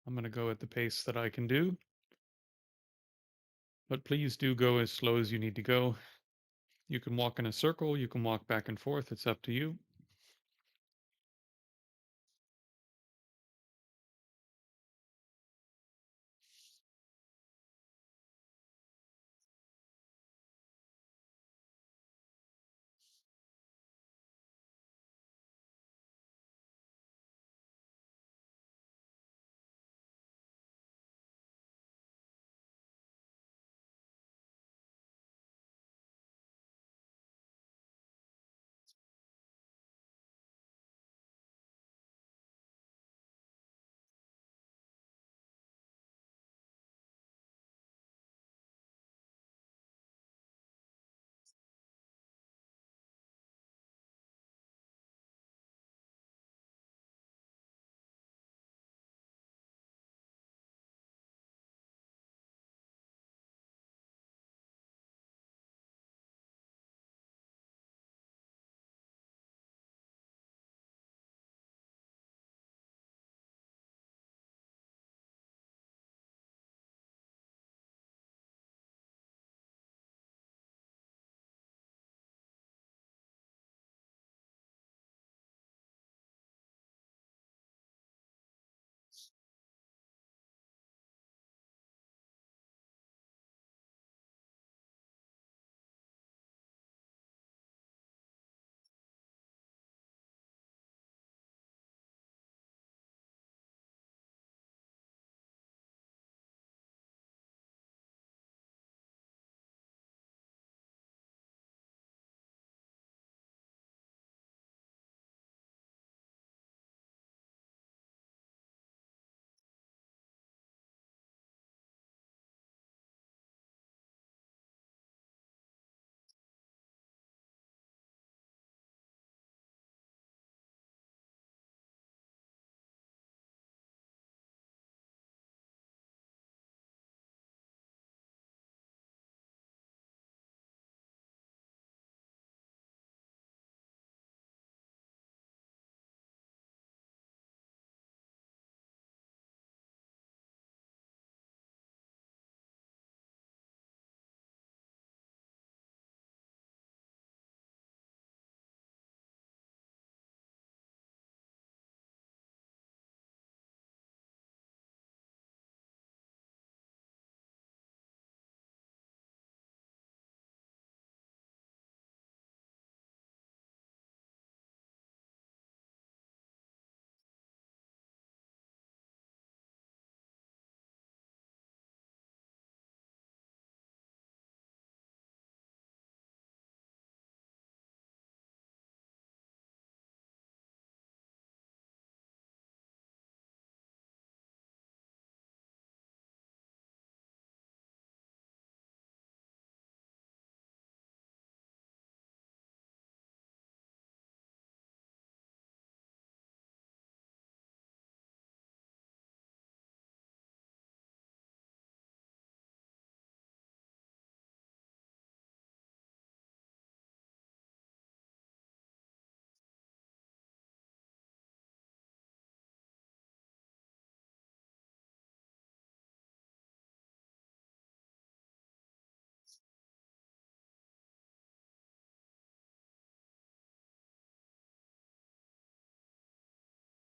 I'm going to go at the pace that I can do. But please do go as slow as you need to go. You can walk in a circle, you can walk back and forth, it's up to you.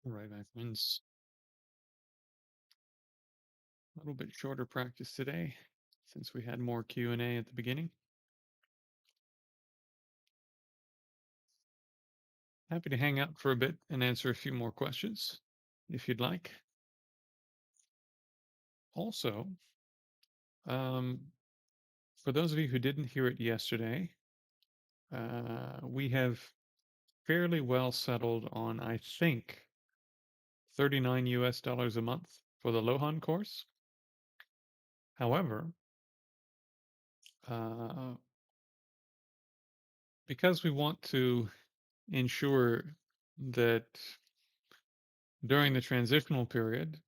All right, my friends. A little bit shorter practice today. since we had more Q&A at the beginning. Happy to hang out for a bit and answer a few more questions if you'd like. Also, um, for those of you who didn't hear it yesterday, we have fairly well settled on, I think, 39 US dollars a month for the Lohan course. However, uh, because we want to ensure that during the transitional period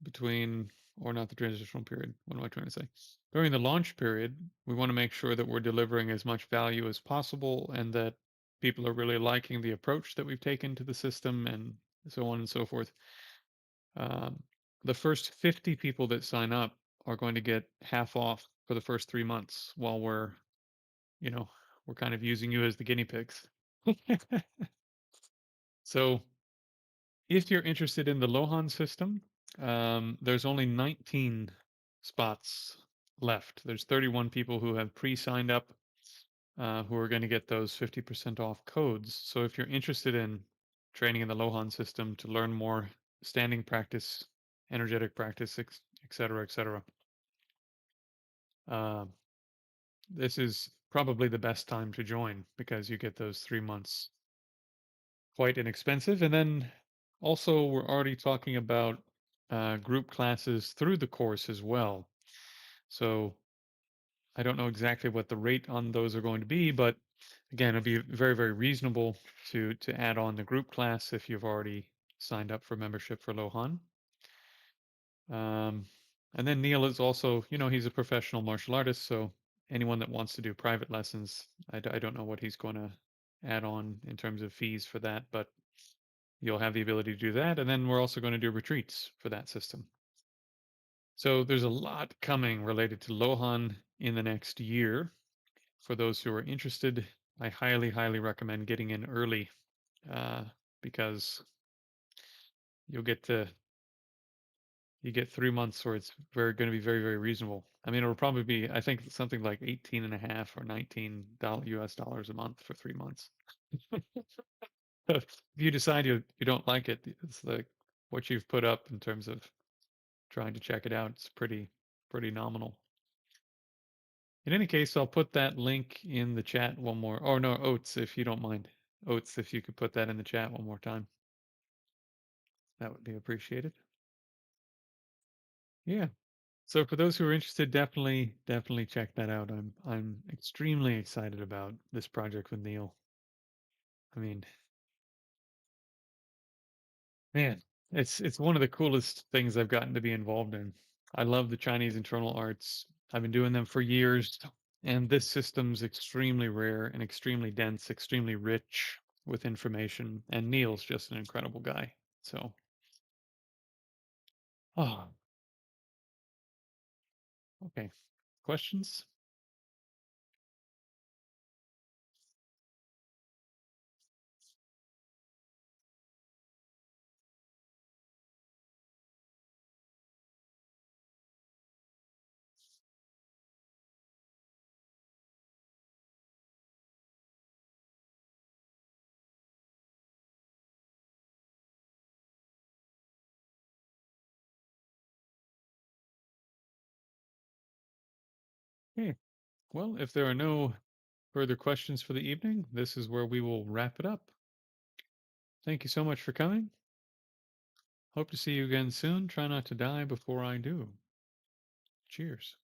between, or not the transitional period, what am I trying to say? During the launch period, we want to make sure that we're delivering as much value as possible and that people are really liking the approach that we've taken to the system and so on and so forth. Um, the first 50 people that sign up are going to get half off for the first 3 months while you know, we're kind of using you as the guinea pigs. So if you're interested in the Lohan system, there's only 19 spots left. There's 31 people who have pre-signed up who are going to get those 50% off codes. So if you're interested in training in the Lohan system to learn more standing practice, energetic practice, et cetera, et cetera, uh, this is probably the best time to join because you get those 3 months quite inexpensive. And then also, we're already talking about group classes through the course as well. So I don't know exactly what the rate on those are going to be, but again, it'd be very, very reasonable to add on the group class if you've already signed up for membership for Lohan. Um, and then Neil is also, he's a professional martial artist, so anyone that wants to do private lessons, I don't know what he's going to add on in terms of fees for that, but you'll have the ability to do that. And then we're also going to do retreats for that system. So there's a lot coming related to Lohan in the next year. For those who are interested, I highly, highly recommend getting in early uh, because you'll you get 3 months where it's going to be very, very reasonable. I mean, it'll probably be, I think, something like 18 and a half or $19 US dollars a month for 3 months. If you decide you don't like it, it's like what you've put up in terms of trying to check it out. It's pretty nominal. In any case, I'll put that link in the chat one more. Oh no, Oates, if you don't mind. Oates, if you could put that in the chat one more time, that would be appreciated. Yeah. So for those who are interested, definitely check that out. I'm extremely excited about this project with Neil. I mean, man, it's one of the coolest things I've gotten to be involved in. I love the Chinese internal arts. I've been doing them for years, and this system's extremely rare and extremely dense, extremely rich with information. And Neil's just an incredible guy. So, oh, okay. Questions? Okay. Well, if there are no further questions for the evening, this is where we will wrap it up. Thank you so much for coming. Hope to see you again soon. Try not to die before I do. Cheers.